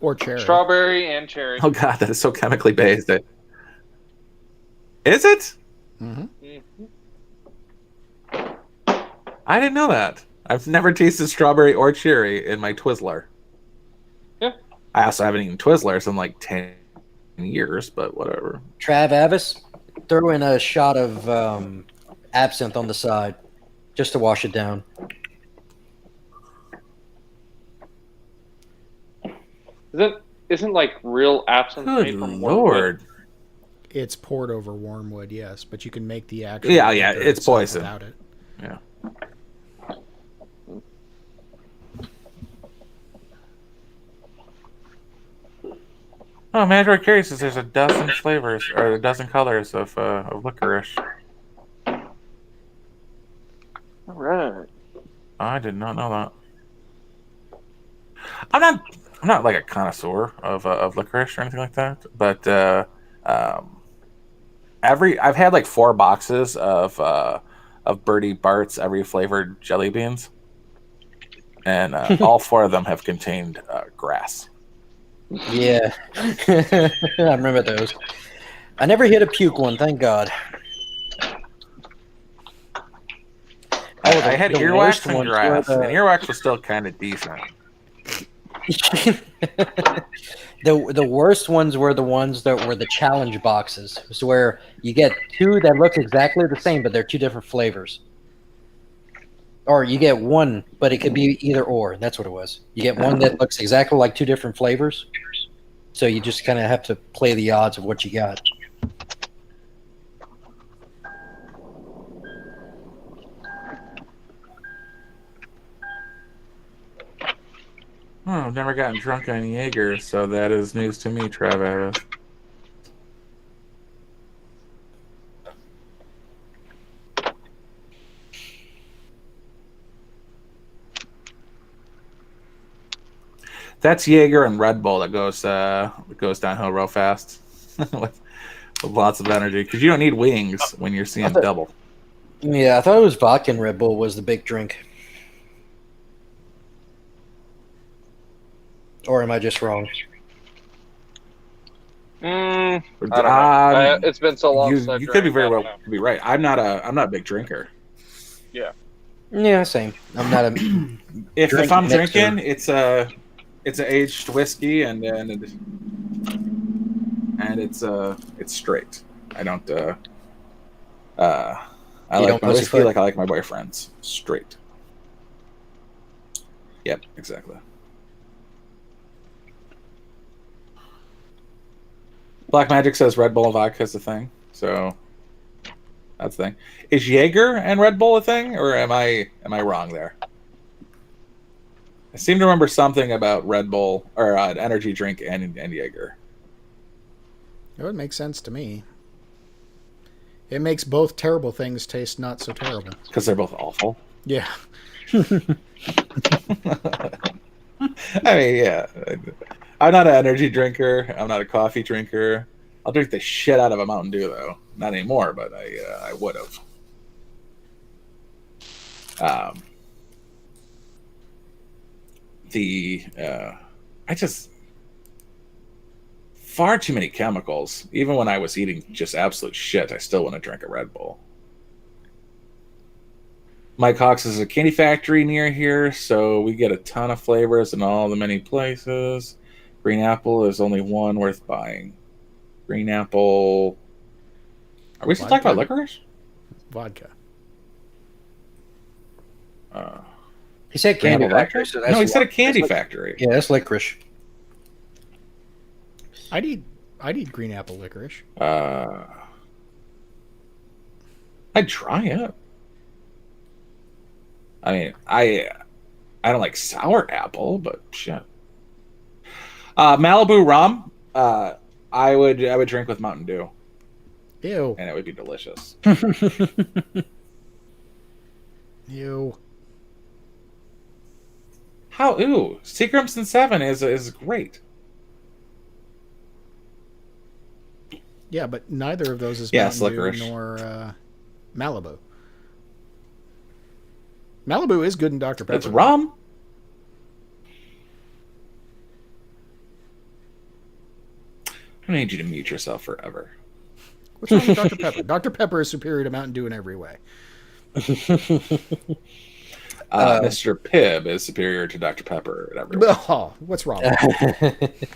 Or cherry. Strawberry and cherry. Oh god, that is so chemically based. Is it? Mm-hmm. I didn't know that. I've never tasted strawberry or cherry in my Twizzler. Yeah. I also haven't eaten Twizzlers in like 10 years, but whatever. Trav Avis, throw in a shot of absinthe on the side just to wash it down. Isn't like real absinthe Good made from Lord. wormwood? It's poured over wormwood, yes, but you can make the actual. Yeah, liquor it's itself poison. Without it. Yeah. Oh, Mandroid Carey says there's a dozen flavors or a dozen colors of licorice. All right. I did not know that. I'm not like a connoisseur of licorice or anything like that, but I've had like 4 boxes of Bertie Bart's every flavored jelly beans, and all 4 of them have contained grass. Yeah. I remember those. I never hit a puke one, thank God. I had the earwax worst and ones grass, were and earwax was still kind of decent. The worst ones were the ones that were the challenge boxes. So where you get 2 that look exactly the same, but they're 2 different flavors. Or you get 1, but it could be either or. That's what it was. You get 1 that looks exactly like 2 different flavors. So you just kind of have to play the odds of what you got. Oh, I've never gotten drunk on Jaeger, so that is news to me, Travis. That's Jaeger and Red Bull that goes downhill real fast with lots of energy because you don't need wings when you're seeing double. Yeah, I thought it was vodka and Red Bull was the big drink. Or am I just wrong? I don't know. It's been so long. You could be very well could be right. I'm not a big drinker. Yeah, same. I'm not a. If I'm mixer. drinking, it's a aged whiskey and it's straight. I don't. I like my whiskey like I like my boyfriends. Straight. Yep, exactly. Black Magic says Red Bull and vodka is a thing, so that's the thing. Is Jaeger and Red Bull a thing, or am I wrong there? I seem to remember something about Red Bull or an energy drink and Jaeger. It would make sense to me. It makes both terrible things taste not so terrible. Because they're both awful. Yeah. I mean, yeah. I'm not an energy drinker. I'm not a coffee drinker. I'll drink the shit out of a Mountain Dew, though. Not anymore, but I would have. I just far too many chemicals. Even when I was eating just absolute shit, I still want to drink a Red Bull. Mike Hawks is a candy factory near here, so we get a ton of flavors in all the many places. Green apple is only one worth buying. Green apple. Are we still talking about licorice? Vodka. He said candy factory. So that's no, he said a candy factory. Yeah, that's licorice. I'd eat green apple licorice. I'd try it. I mean, I don't like sour apple, but shit. Malibu rum, I would drink with Mountain Dew. Ew. And it would be delicious. Ew. How? Ooh, Seagram's and 7 is great. Yeah, but neither of those is Yes, Mountain licorice. Dew nor Malibu. Malibu is good in Dr. Pepper. It's rum. I need you to mute yourself forever. What's wrong with Dr. Pepper? Dr. Pepper is superior to Mountain Dew in every way. Mr. Pibb is superior to Dr. Pepper in every way. Oh, what's wrong with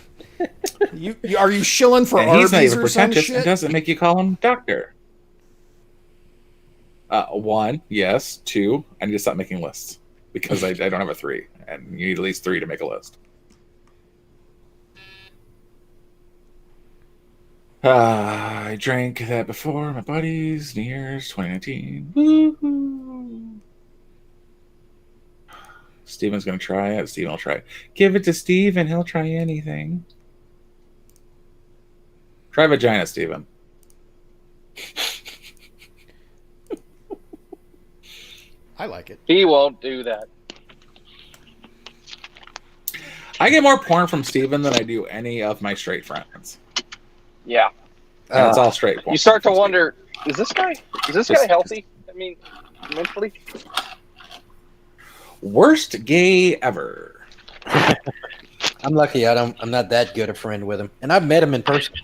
you? Are you shilling for And he's not Arby's even or some pretentious. It shit? doesn't make you call him doctor. 1, yes. 2, I need to stop making lists because I don't have a 3, and you need at least 3 to make a list. I drank that before my buddies. New Year's 2019. Woo-hoo. Steven's gonna try it. Steven will try it. Give it to Steve and he'll try anything. Try vagina, Steven. I like it. He won't do that. I get more porn from Steven than I do any of my straight friends. Yeah. And it's all straight porn. You start to wonder, is this guy healthy? I mean, mentally? Worst gay ever. I'm lucky I'm not that good a friend with him. And I've met him in person.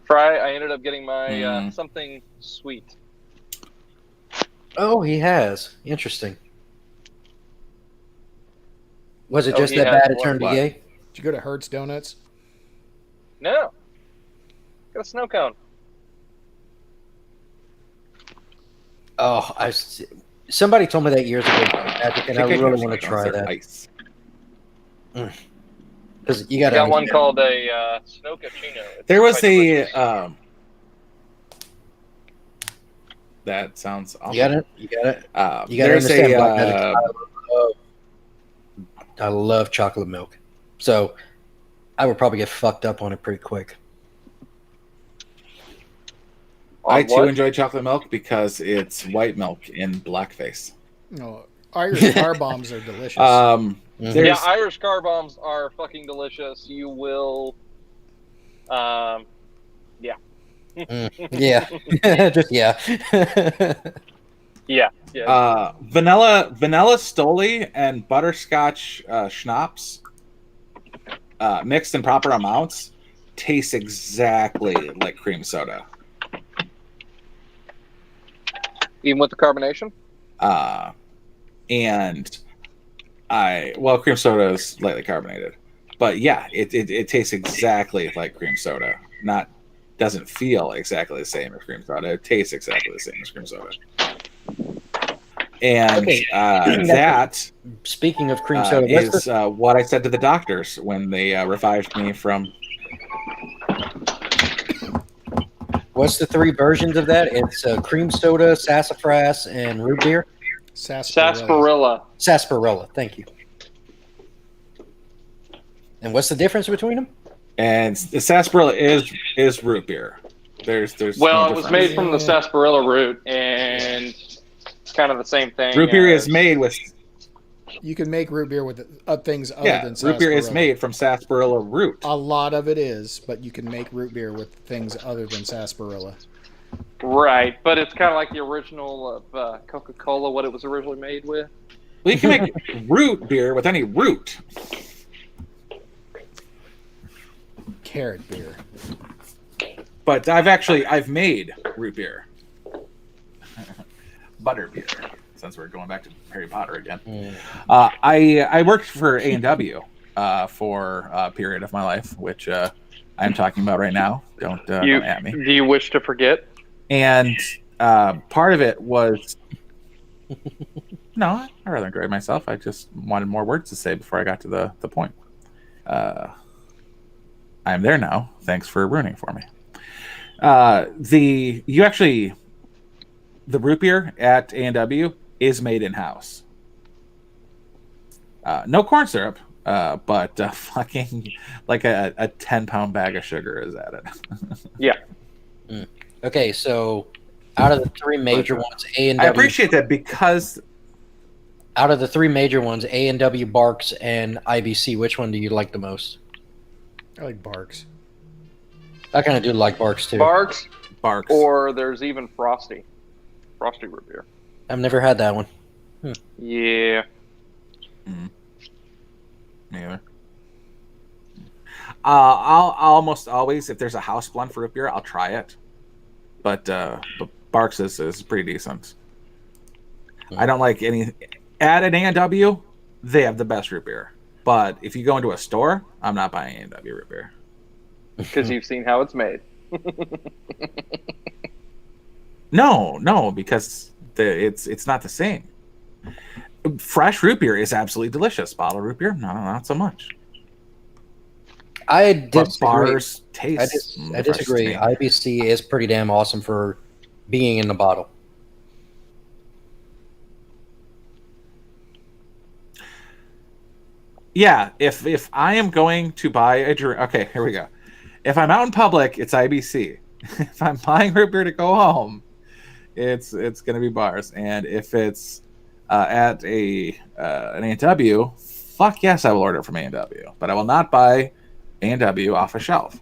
Fry, I ended up getting my something sweet. Oh, he has. Interesting. Was it Oh, just he that has bad it what? turned to What? gay? Did you go to Hertz Donuts? No. Got a snow cone. Oh, somebody told me that years ago, Patrick, and I really want to try that. Ice. Because you I got got one called a snow cappuccino. It's There was quite delicious. that sounds awful. You got it. You got it. You got to There's understand. Black a Magic, I love chocolate milk, so I would probably get fucked up on it pretty quick. I On too what? enjoy chocolate milk because it's white milk in blackface. No, Irish car bombs are delicious. There's Yeah, Irish car bombs are fucking delicious. You will, Yeah, just yeah. vanilla Stoli and butterscotch schnapps mixed in proper amounts, tastes exactly like cream soda. Even with the carbonation? And cream soda is lightly carbonated, but yeah, it tastes exactly like cream soda. Doesn't feel exactly the same as cream soda. It tastes exactly the same as cream soda. And that, speaking of cream soda, is what I said to the doctors when they revived me from. what's the 3 versions of that? It's cream soda, sassafras, and root beer. Sarsaparilla. Sarsaparilla. Thank you. And what's the difference between them? And the sarsaparilla is root beer. There's Well, no it was difference. made from the sarsaparilla root, and it's kind of the same thing. Root beer is made with. You can make root beer with things other than sarsaparilla. Root beer is made from sarsaparilla root. A lot of it is, but you can make root beer with things other than sarsaparilla. Right, but it's kind of like the original of Coca-Cola, what it was originally made with. Well, you can make root beer with any root. Carrot beer. But I've made root beer. Butter beer, since we're going back to Harry Potter again. I worked for A&W for a period of my life, which I'm talking about right now. Don't at me. Do you wish to forget? And part of it was... No, I rather enjoyed myself. I just wanted more words to say before I got to the point. I'm there now. Thanks for ruining for me. The root beer at A&W is made in-house. No corn syrup, but fucking like a 10-pound bag of sugar is added. Yeah. Okay, so out of the 3 major ones, A&W... I appreciate that because... Out of the 3 major ones, A&W, Barks, and IBC, which one do you like the most? I like Barks. I kind of do like Barks, too. Barks, or there's even Frosty root beer. I've never had that one. Yeah. Neither. I'll almost always, if there's a house blend for root beer, I'll try it. But Barks is pretty decent. I don't like any... At an A&W, they have the best root beer. But if you go into a store, I'm not buying A&W root beer. Because you've seen how it's made. No, because it's not the same. Fresh root beer is absolutely delicious. Bottled root beer, no, not so much. I disagree. But bars taste. I disagree. IBC is pretty damn awesome for being in the bottle. Yeah, if I am going to buy a drink, okay, here we go. If I'm out in public, it's IBC. If I'm buying root beer to go home, it's going to be bars. And if it's at an A&W, fuck yes, I will order from A&W. But I will not buy A&W off a shelf.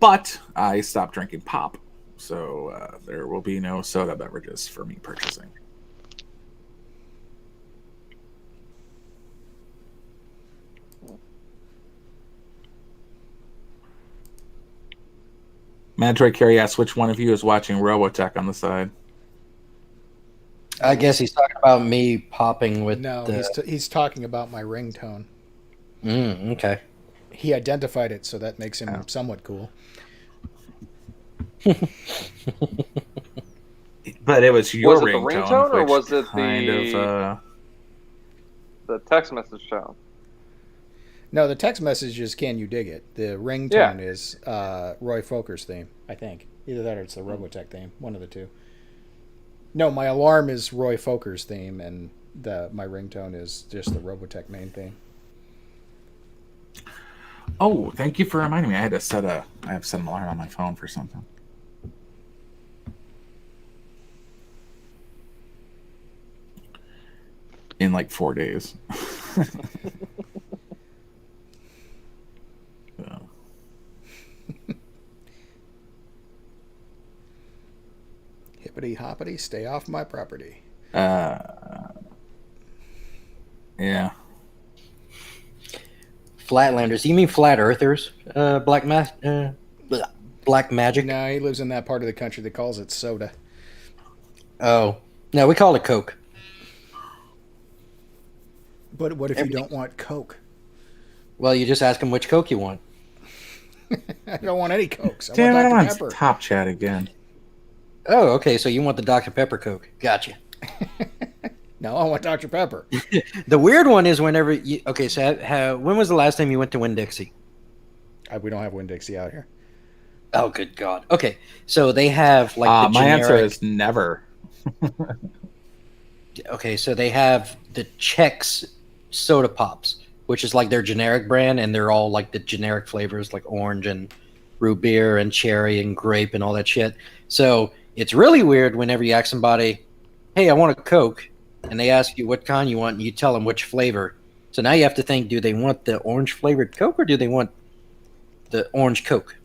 But I stopped drinking pop. So there will be no soda beverages for me purchasing. Mandatory Carry asks, which one of you is watching Robotech on the side? I guess he's talking about me popping with he's talking about my ringtone. Okay. He identified it, so that makes him somewhat cool. But it was your ringtone. Was it the ringtone, or was it the text message tone? No, the text message is "Can you dig it?" The ringtone is Roy Foker's theme, I think. Either that or it's the Robotech theme. One of the two. No, my alarm is Roy Foker's theme, and my ringtone is just the Robotech main theme. Oh, thank you for reminding me. I have set an alarm on my phone for something. In like 4 days. Hippity hoppity, stay off my property. Yeah. Flatlanders. You mean flat earthers? Black magic. No, he lives in that part of the country that calls it soda. Oh, no, we call it Coke. But what if you don't want Coke? Well, you just ask them which Coke you want. I don't want any Cokes. I Damn it, want I'm Dr. on Pepper. Top Chat again. Oh, okay. So you want the Dr. Pepper Coke? Gotcha. No, I want Dr. Pepper. The weird one is whenever you. Okay, so when was the last time you went to Winn-Dixie? We don't have Winn-Dixie out here. Oh, good God. Okay, so they have like the my generic. answer is never. Okay, so they have the Chex soda pops, which is like their generic brand, and they're all like the generic flavors, like orange and root beer and cherry and grape and all that shit. So it's really weird whenever you ask somebody, "Hey, I want a Coke," and they ask you what kind you want, and you tell them which flavor. So now you have to think: do they want the orange flavored Coke, or do they want the orange Coke?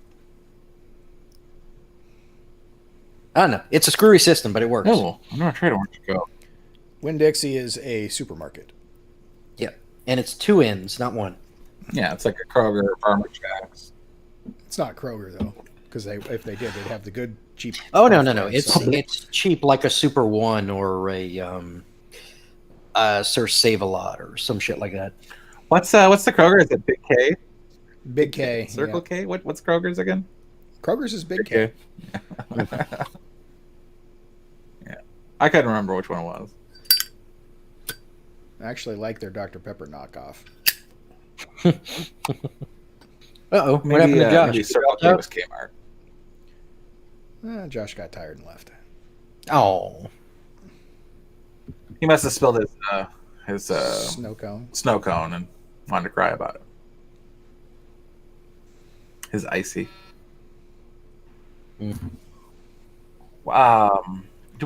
I don't know. It's a screwy system, but it works. Oh, I'm never tried Orange Coke. Winn-Dixie is a supermarket. Yeah, and it's 2 N's, not 1. Yeah, it's like a Kroger or Farmer Jack's. It's not Kroger though, because if they did, they'd have the good cheap. Oh no. price. It's cheap like a Super One or a Sir Save-A-Lot or some shit like that. What's the Kroger? Is it Big K? Big K. Circle yeah. K? What's Kroger's again? Kroger's is Big K. Yeah, I couldn't remember which one it was. I actually like their Dr. Pepper knockoff. Uh-oh, what happened to Josh? Maybe Circle K was Kmart. Josh got tired and left. Oh, He must have spilled his Snow cone. snow cone and wanted to cry about it. His icy. Do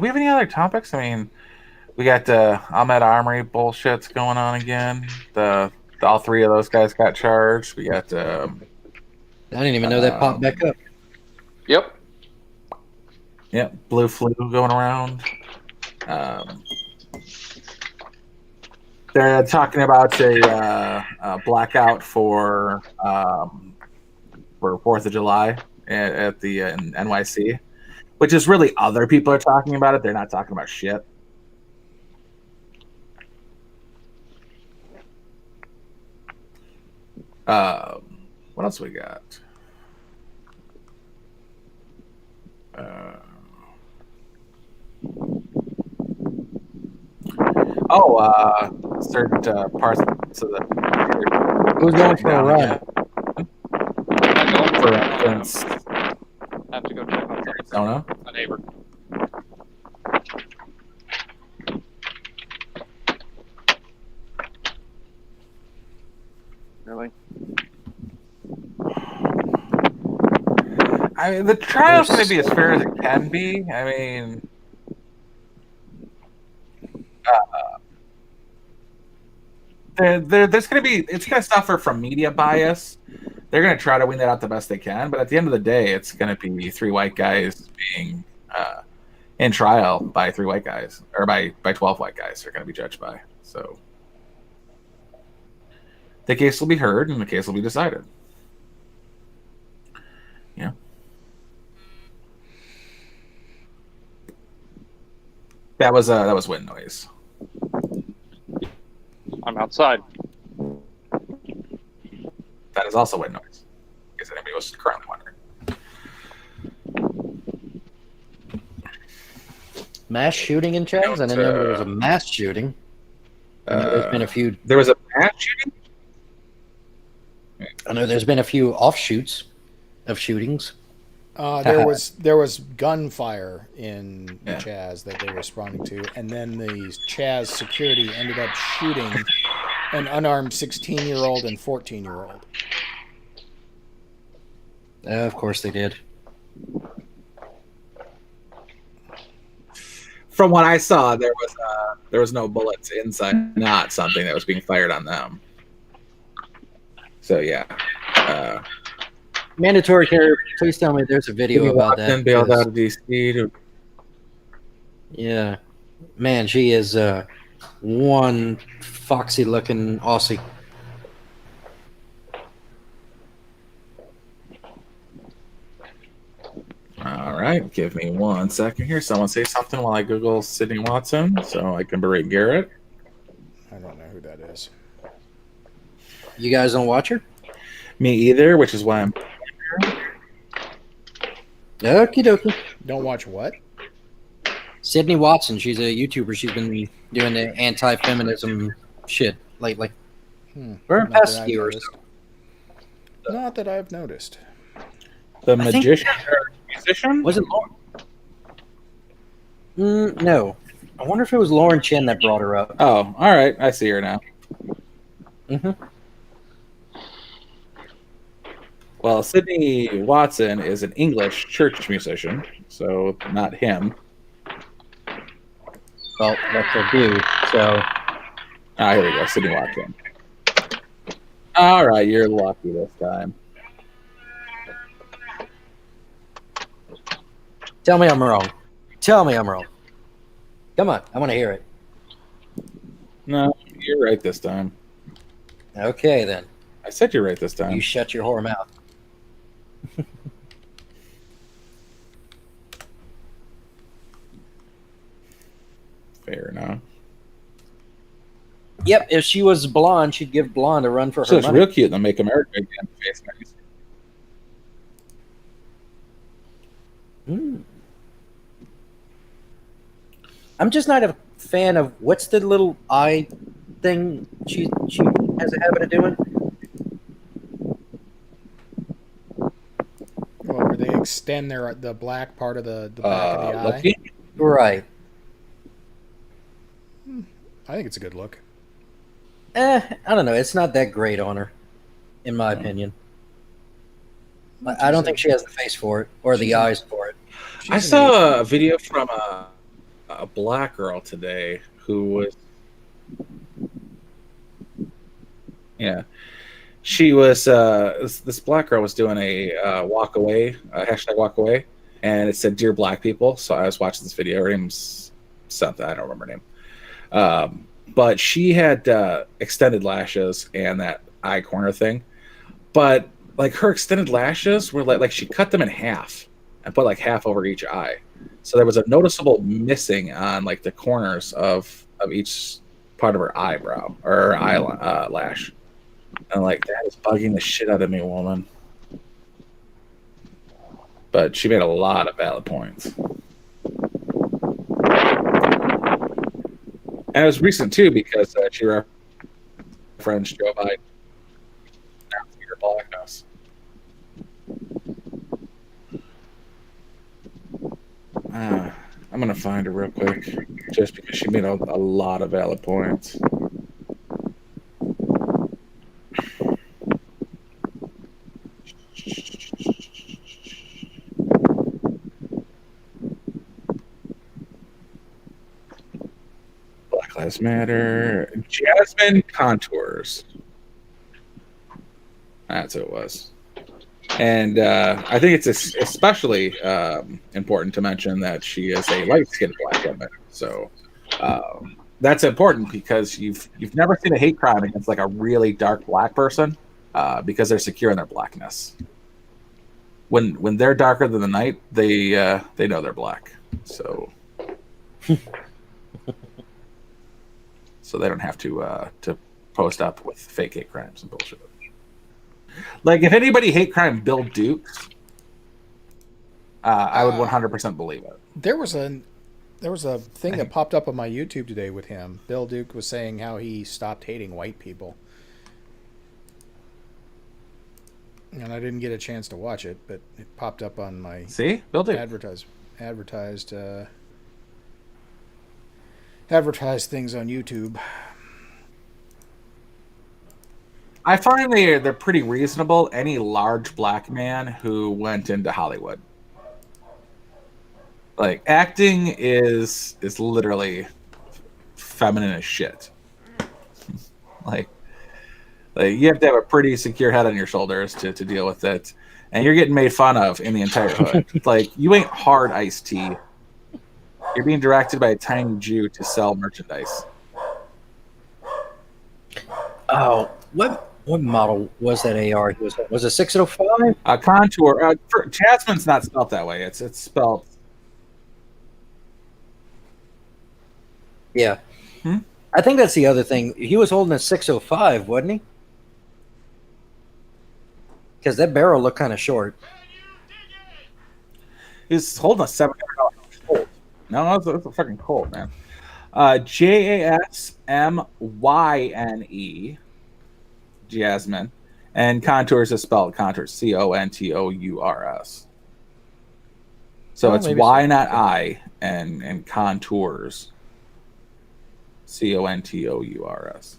we have any other topics? I mean, we got the Ahmed Armory bullshits going on again. All 3 of those guys got charged. We got I didn't even know that popped back up. Yep. blue flu going around. They're talking about a blackout for 4th of July at the in NYC, which is really other people are talking about it. They're not talking about shit. What else we got? Certain parts of the. Who's going for a run? For instance, Have to go check on Arizona. a neighbor. Really? I mean, the trial's going to be as fair as it can be. I mean, there's going to be, it's going to suffer from media bias. They're going to try to win that out the best they can, but at the end of the day, it's going to be 3 white guys being in trial by 3 white guys, or by 12 white guys. They're going to be judged by. So the case will be heard, and the case will be decided. Yeah. That was wind noise. I'm outside. That is also wind noise. In case anybody was currently wondering. Mass shooting in Chaz? I didn't know there was a mass shooting. There's been a few. There was a mass shooting? I know there's been a few offshoots of shootings. There was gunfire in the Chaz that they were responding to, and then the Chaz security ended up shooting an unarmed 16-year-old and 14-year-old. Of course they did. From what I saw, there was no bullets inside, not something that was being fired on them. So yeah. Mandatory care. Please tell me there's a video about that. Bailed out of DC. Yeah, man, she is one foxy looking Aussie. All right, give me 1 second here. Someone say something while I Google Sydney Watson so I can berate Garrett. I don't know who that is. You guys don't watch her? Me either, which is why I'm. Okie dokie. Don't watch what? Sydney Watson, she's a YouTuber. She's been doing the anti-feminism shit lately. For the Not past that I've year or noticed. so. Not that I've noticed. The I think- magician or musician? Was it Lauren? No. I wonder if it was Lauren Chen that brought her up. Oh, all right. I see her now. Mm-hmm. Well, Sydney Watson is an English church musician, so not him. Well, that's a dude. So Ah, here we go. Sydney Watson. All right, you're lucky this time. tell me I'm wrong. Tell me I'm wrong. Come on, I want to hear it. No, you're right this time. Okay, then. I said you're right this time. You shut your whore mouth. Fair enough. Yep, if she was blonde, she'd give blonde a run for She her looks money. real cute in the Make America Again face mask. Mm. I'm just not a fan of what's the little eye thing she has a habit of doing. Well, where they extend the black part of the back of the eye. Lucky? Right. I think it's a good look. I don't know. It's not that great on her, in my opinion. I don't think she has the face for it or the eyes for it. I saw a video from a black girl today who was, yeah, she was, this black girl was doing a walk away, hashtag walk away, and it said, "Dear Black People." So I was watching this video. Her name's something, I don't remember her name. But she had extended lashes and that eye corner thing. But like her extended lashes were like she cut them in half and put like half over each eye. So there was a noticeable missing on like the corners of each part of her eyebrow or her eyelash. And like that is bugging the shit out of me, woman. But she made a lot of valid points. And it was recent too because she referenced Joe Biden announcing her blackness. I'm gonna find her real quick, just because she made a lot of valid points. Black Lives Matter. Jasmine Contours. That's who it was. And I think it's especially important to mention that she is a light-skinned black woman. So that's important because you've never seen a hate crime against like a really dark black person because they're secure in their blackness. When they're darker than the night, they know they're black. So so they don't have to post up with fake hate crimes and bullshit. Like, if anybody hate crime Bill Dukes, I would 100% believe it. There was a thing that popped up on my YouTube today with him. Bill Duke was saying how he stopped hating white people. And I didn't get a chance to watch it, but it popped up on my See? Bill Duke. advertised things on YouTube. I find they're pretty reasonable. Any large black man who went into Hollywood, like acting is literally feminine as shit. like you have to have a pretty secure head on your shoulders to deal with it, and you're getting made fun of in the entire hood. Like, you ain't hard iced tea. You're being directed by a tiny Jew to sell merchandise. Oh, what model was that AR? Was it 605? Contour. Jasmine's not spelled that way. It's spelled. Yeah. Hmm? I think that's the other thing. He was holding a 605, wasn't he? Because that barrel looked kind of short. He's holding a $700 Colt. No, it's a fucking Colt, man. Jasmyne, Jasmine, and contours is spelled contours, Contours. So it's Y, not I, and contours, Contours.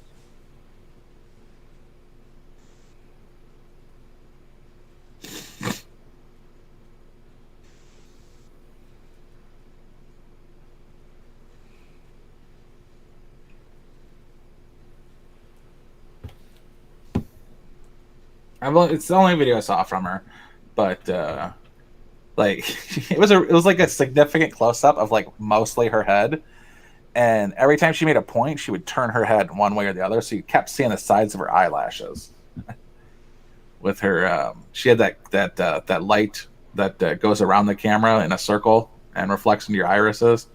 It's the only video I saw from her, but like it was like a significant close up of like mostly her head, and every time she made a point, she would turn her head one way or the other, so you kept seeing the sides of her eyelashes. With her, she had that light that goes around the camera in a circle and reflects into your irises.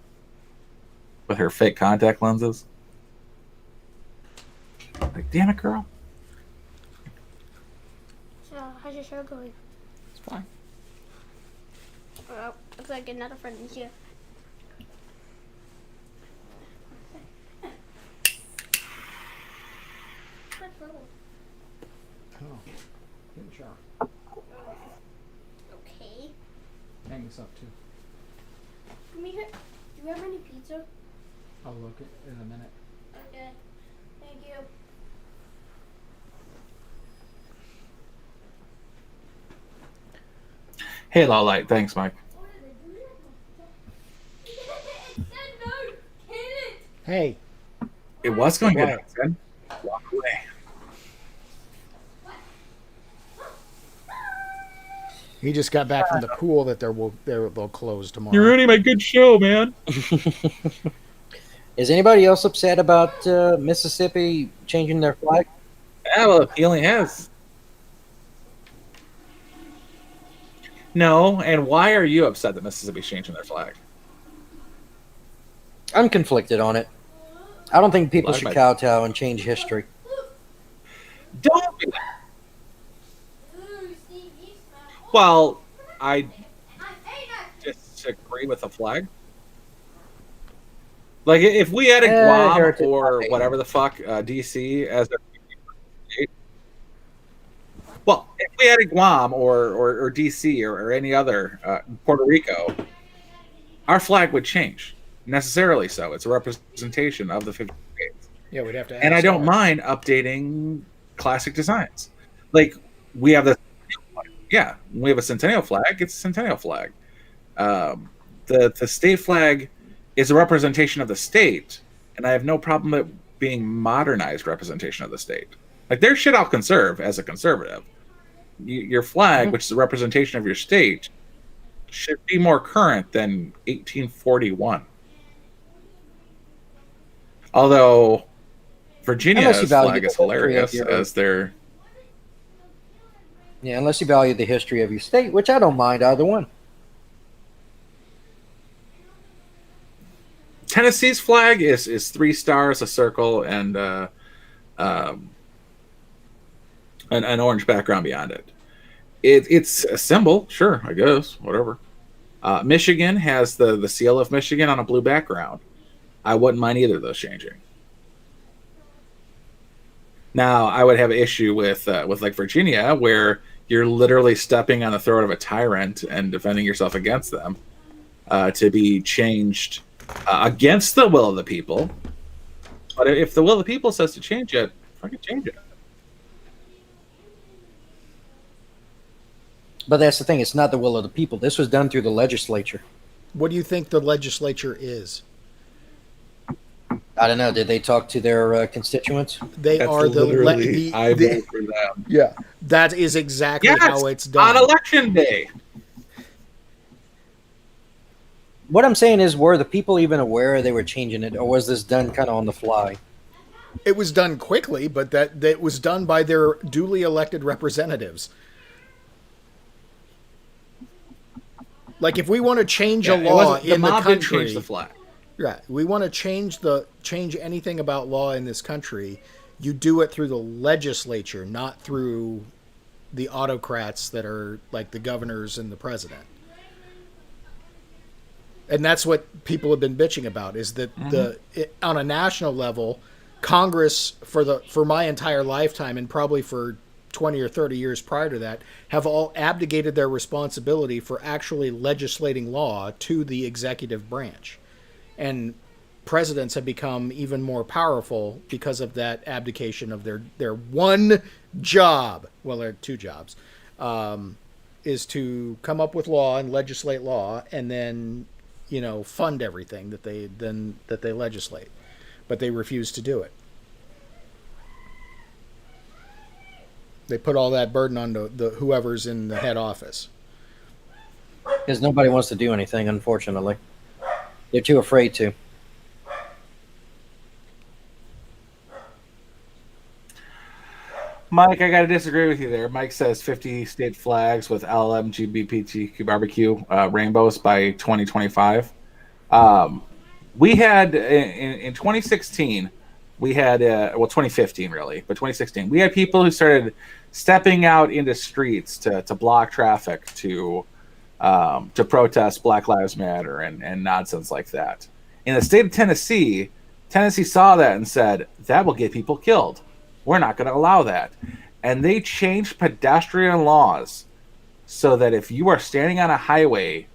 With her fake contact lenses, like damn it, girl. So, how's your show going? It's fine. Well, looks like another friend is here. Oh, get in the shower. Okay. Hang this up too. Come here. Do you have any pizza? I'll look it in a minute. Okay. Thank you. Hey, Lowlight. Thanks, Mike. Hey, It was going good. Right. Then walk away. he just got back from the pool that they'll close tomorrow. You're ruining my good show, man. Is anybody else upset about Mississippi changing their flag? Yeah, well, he only has. No, and why are you upset that Mississippi's changing their flag? I'm conflicted on it. I don't think people Flag should might- kowtow and change history. Don't be. Well, I disagree with the flag. Like, if we had a Guam heritage- or whatever the fuck, DC as a state. Well, if we had a Guam or DC or any other Puerto Rico, our flag would change necessarily. So it's a representation of the 50 states, Yeah, we'd have to. and I ask don't her. mind updating classic designs. Like we have the we have a centennial flag. It's a centennial flag. The state flag is a representation of the state, and I have no problem with it being modernized representation of the state. Like there's shit I'll conserve as a conservative. Your flag, which is a representation of your state, should be more current than 1841. Although Virginia's Unless you value flag the is history of hilarious your- as their Yeah, unless you value the history of your state, which I don't mind either one. Tennessee's flag is 3 stars, a circle, and an orange background beyond it. It's a symbol, sure, I guess, whatever. Michigan has the seal of Michigan on a blue background. I wouldn't mind either of those changing. Now, I would have an issue with like Virginia, where you're literally stepping on the throat of a tyrant and defending yourself against them, to be changed against the will of the people. But if the will of the people says to change it, fucking change it. But that's the thing; it's not the will of the people. This was done through the legislature. What do you think the legislature is? I don't know. Did they talk to their constituents? They That's are literally I the vote for them. yeah. That is exactly Yes, how it's done. on election day. what I'm saying is, were the people even aware they were changing it, or was this done kind of on the fly? It was done quickly, but that was done by their duly elected representatives. Like if we want to change a law in the country, didn't change the flag. yeah, we want to change anything about law in this country, you do it through the legislature, not through the autocrats that are like the governors and the president. And that's what people have been bitching about, is that on a national level, Congress for my entire lifetime and probably for 20 or 30 years prior to that have all abdicated their responsibility for actually legislating law to the executive branch. And presidents have become even more powerful because of that abdication of their one job. Well, there are two jobs, is to come up with law and legislate law, and then fund everything that they legislate, but they refuse to do it. They put all that burden on the whoever's in the head office. Because nobody wants to do anything, unfortunately. They're too afraid to. Mike, I got to disagree with you there. Mike says 50 state flags with LMGBTQ barbecue rainbows by 2025. We had in 2016, we had 2015 really, but 2016 we had people who started stepping out into streets to block traffic to protest Black Lives Matter and nonsense like that. In the state of Tennessee saw that and said, that will get people killed. We're not going to allow that. And they changed pedestrian laws so that if you are standing on a highway,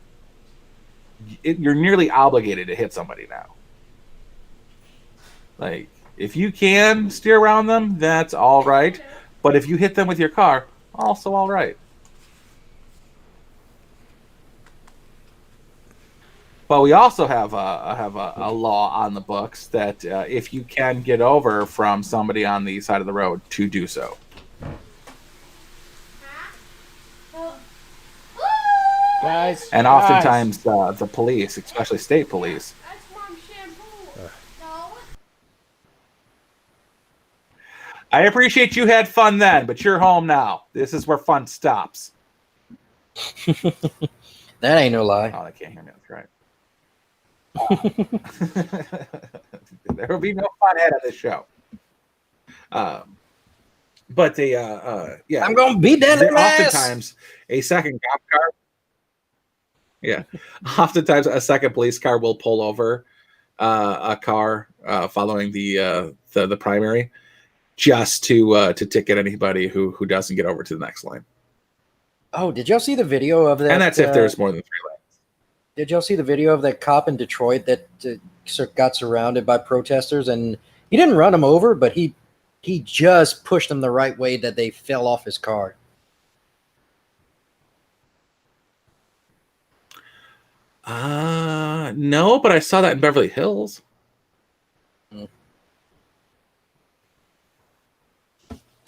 you're nearly obligated to hit somebody now. Like, if you can steer around them, that's all right. But if you hit them with your car, also all right. But we also have a law on the books that if you can get over from somebody on the side of the road, to do so. Guys, and oftentimes the police, especially state police, I appreciate you had fun then, but you're home now. This is where fun stops. That ain't no lie. Oh, they can't hear me. That's right. There will be no fun out of this show. But they, yeah, I'm gonna beat that in oftentimes a second cop car. Yeah, oftentimes a second police car will pull over a car following the primary, just to ticket anybody who doesn't get over to the next lane. Oh, did y'all see the video of that? And that's if there's more than 3 lanes. Did y'all see the video of that cop in Detroit that got surrounded by protesters, and he didn't run them over, but he just pushed them the right way that they fell off his car. No, but I saw that in Beverly Hills.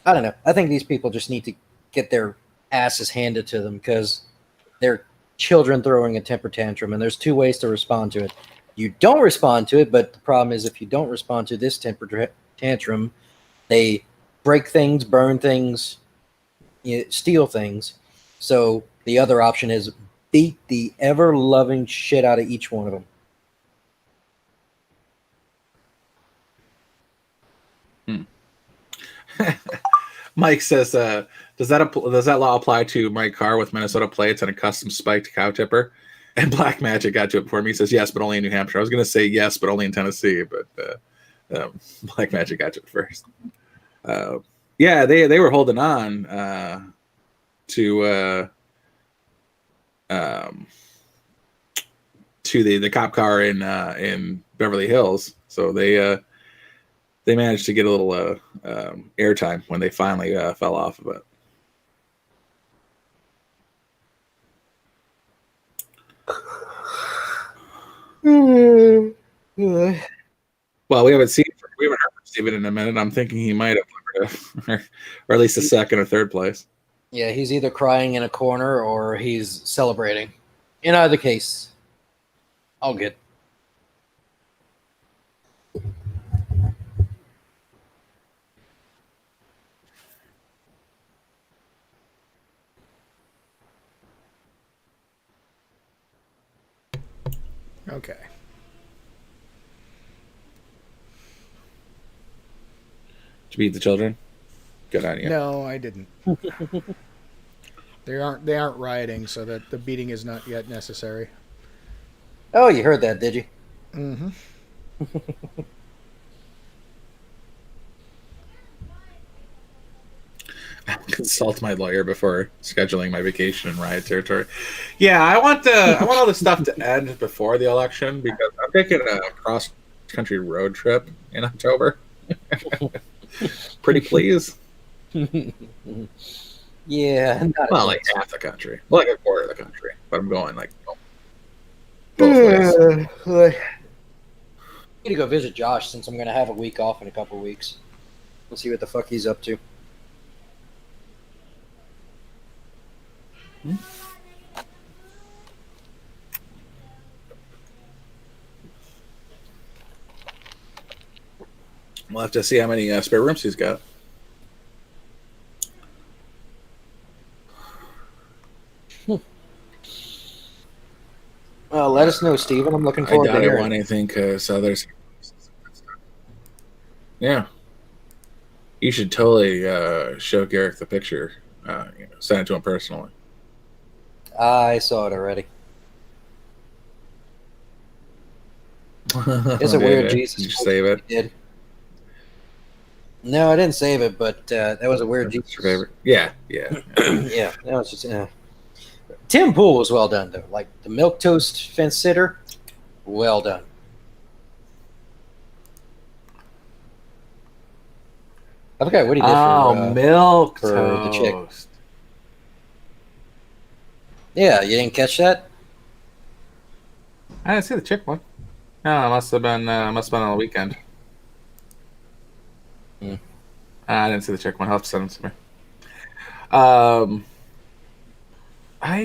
I don't know. I think these people just need to get their asses handed to them because they're children throwing a temper tantrum, and there's 2 ways to respond to it. You don't respond to it, but the problem is if you don't respond to this temper tantrum, they break things, burn things, steal things. So the other option is beat the ever-loving shit out of each one of them. Mike says, does that law apply to my car with Minnesota plates and a custom spiked cow tipper? And Black Magic got to it before me. He says yes, but only in New Hampshire. I was going to say yes, but only in Tennessee. But Black Magic got to it first. Yeah, they were holding on to the cop car in Beverly Hills. So they managed to get a little airtime when they finally fell off of it. Well, we haven't heard from Steven in a minute. I'm thinking he might have, or at least a second or third place. Yeah, he's either crying in a corner or he's celebrating. In either case, All good. Okay. Did you beat the children? Good on you. No, I didn't. They aren't rioting, so that the beating is not yet necessary. Oh, you heard that, did you? Mm-hmm. Consult my lawyer before scheduling my vacation in riot territory. Yeah, I want all this stuff to end before the election because I'm taking a cross country road trip in October. Pretty please. Yeah. Well, like half the country, well, like a quarter of the country, but I'm going like both ways. I need to go visit Josh since I'm going to have a week off in a couple of weeks. We'll see what the fuck he's up to. We'll have to see how many spare rooms he's got. Well, let us know, Steven. I'm looking I forward to doubt I hearing. want anything because others. Yeah. You should totally show Garrick the picture. Send it to him personally. I saw it already. It's a weird Jesus. Did you save it? Did. No, I didn't save it, but that was a weird That's Jesus. your favorite? Yeah. Yeah, that was just. Tim Pool was well done though. Like the milk toast fence sitter, well done. I forgot what he did milk for the chick. Yeah, you didn't catch that? I didn't see the chick one. No, it must have been on the weekend. Hmm. I didn't see the chick one. I'll have to send it to me. I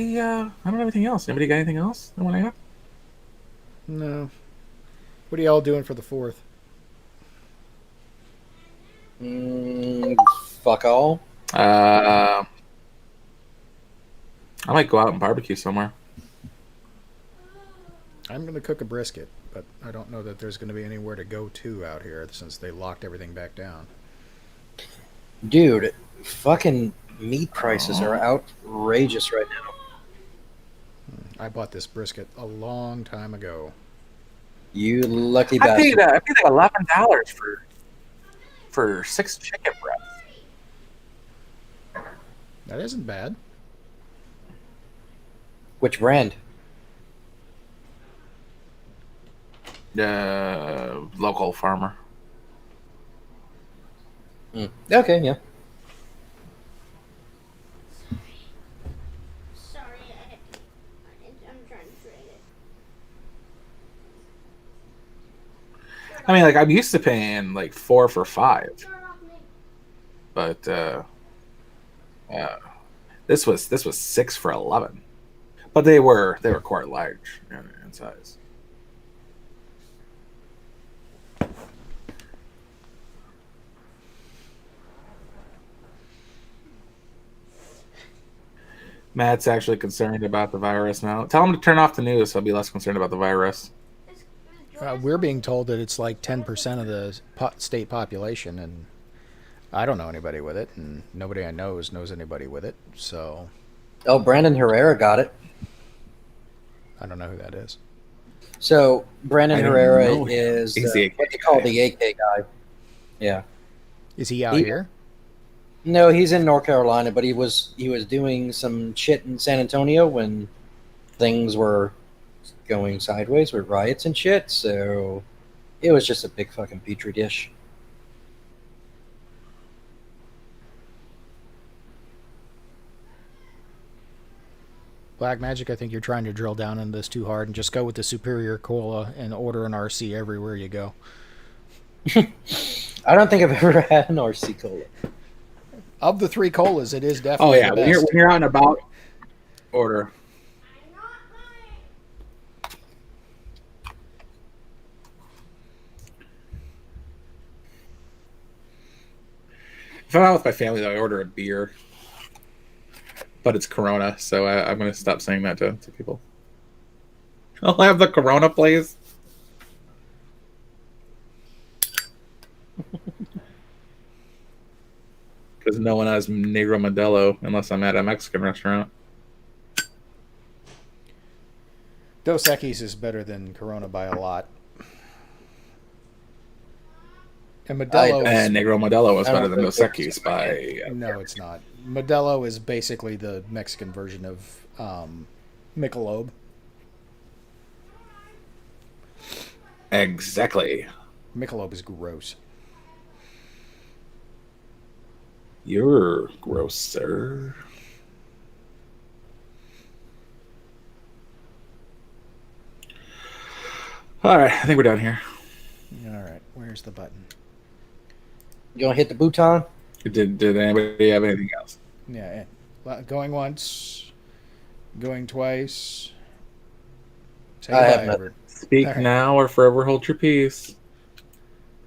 don't have anything else. Anybody got anything else they want to add? No. What are y'all doing for the 4th? Fuck all. I might go out and barbecue somewhere. I'm going to cook a brisket, but I don't know that there's going to be anywhere to go to out here since they locked everything back down. Dude, fucking meat prices are outrageous right now. I bought this brisket a long time ago. You lucky I paid bastard. like $11 for 6 chicken breasts. That isn't bad. Which brand? Local farmer. Okay, yeah. Sorry, I'm trying to trade it. I mean, like I'm used to paying like 4 for 5, Turn off me. but this was 6 for 11. But they were quite large in size. Matt's actually concerned about the virus now. Tell him to turn off the news so he'll be less concerned about the virus. We're being told that it's like 10% of the state population, and I don't know anybody with it, and nobody I know knows anybody with it, so Oh, Brandon Herrera got it. I don't know who that is. So Brandon I don't Herrera know him. is He's the AK what they call guy. the AK guy. Yeah. Is he out here? No, he's in North Carolina, but he was doing some shit in San Antonio when things were going sideways with riots and shit. So it was just a big fucking petri dish. Black Magic, I think you're trying to drill down into this too hard and just go with the superior cola and order an RC everywhere you go. I don't think I've ever had an RC cola. Of the 3 colas, it is Oh definitely yeah, the when best. you're out and about, order. If I'm out with my family, though, I order a beer. But it's Corona, so I'm going to stop saying that to people. I'll have the Corona, please. Because no one has Negro Modelo unless I'm at a Mexican restaurant. Dos Equis is better than Corona by a lot. And Modelo And Negro Modelo is I better don't than Dos think Equis by... no, it's not. Modelo is basically the Mexican version of Michelob. Exactly. Michelob is gross. You're gross, sir. All right, I think we're done here. All right, where's the button? You gonna hit the bouton? Did anybody have anything else? Yeah, going once, going twice. Say I have goodbye, nothing. Edward. Speak All right. now or forever hold your peace.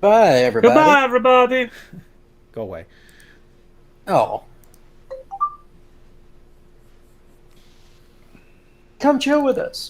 Bye, everybody. Goodbye, everybody. Go away. Oh. Come chill with us.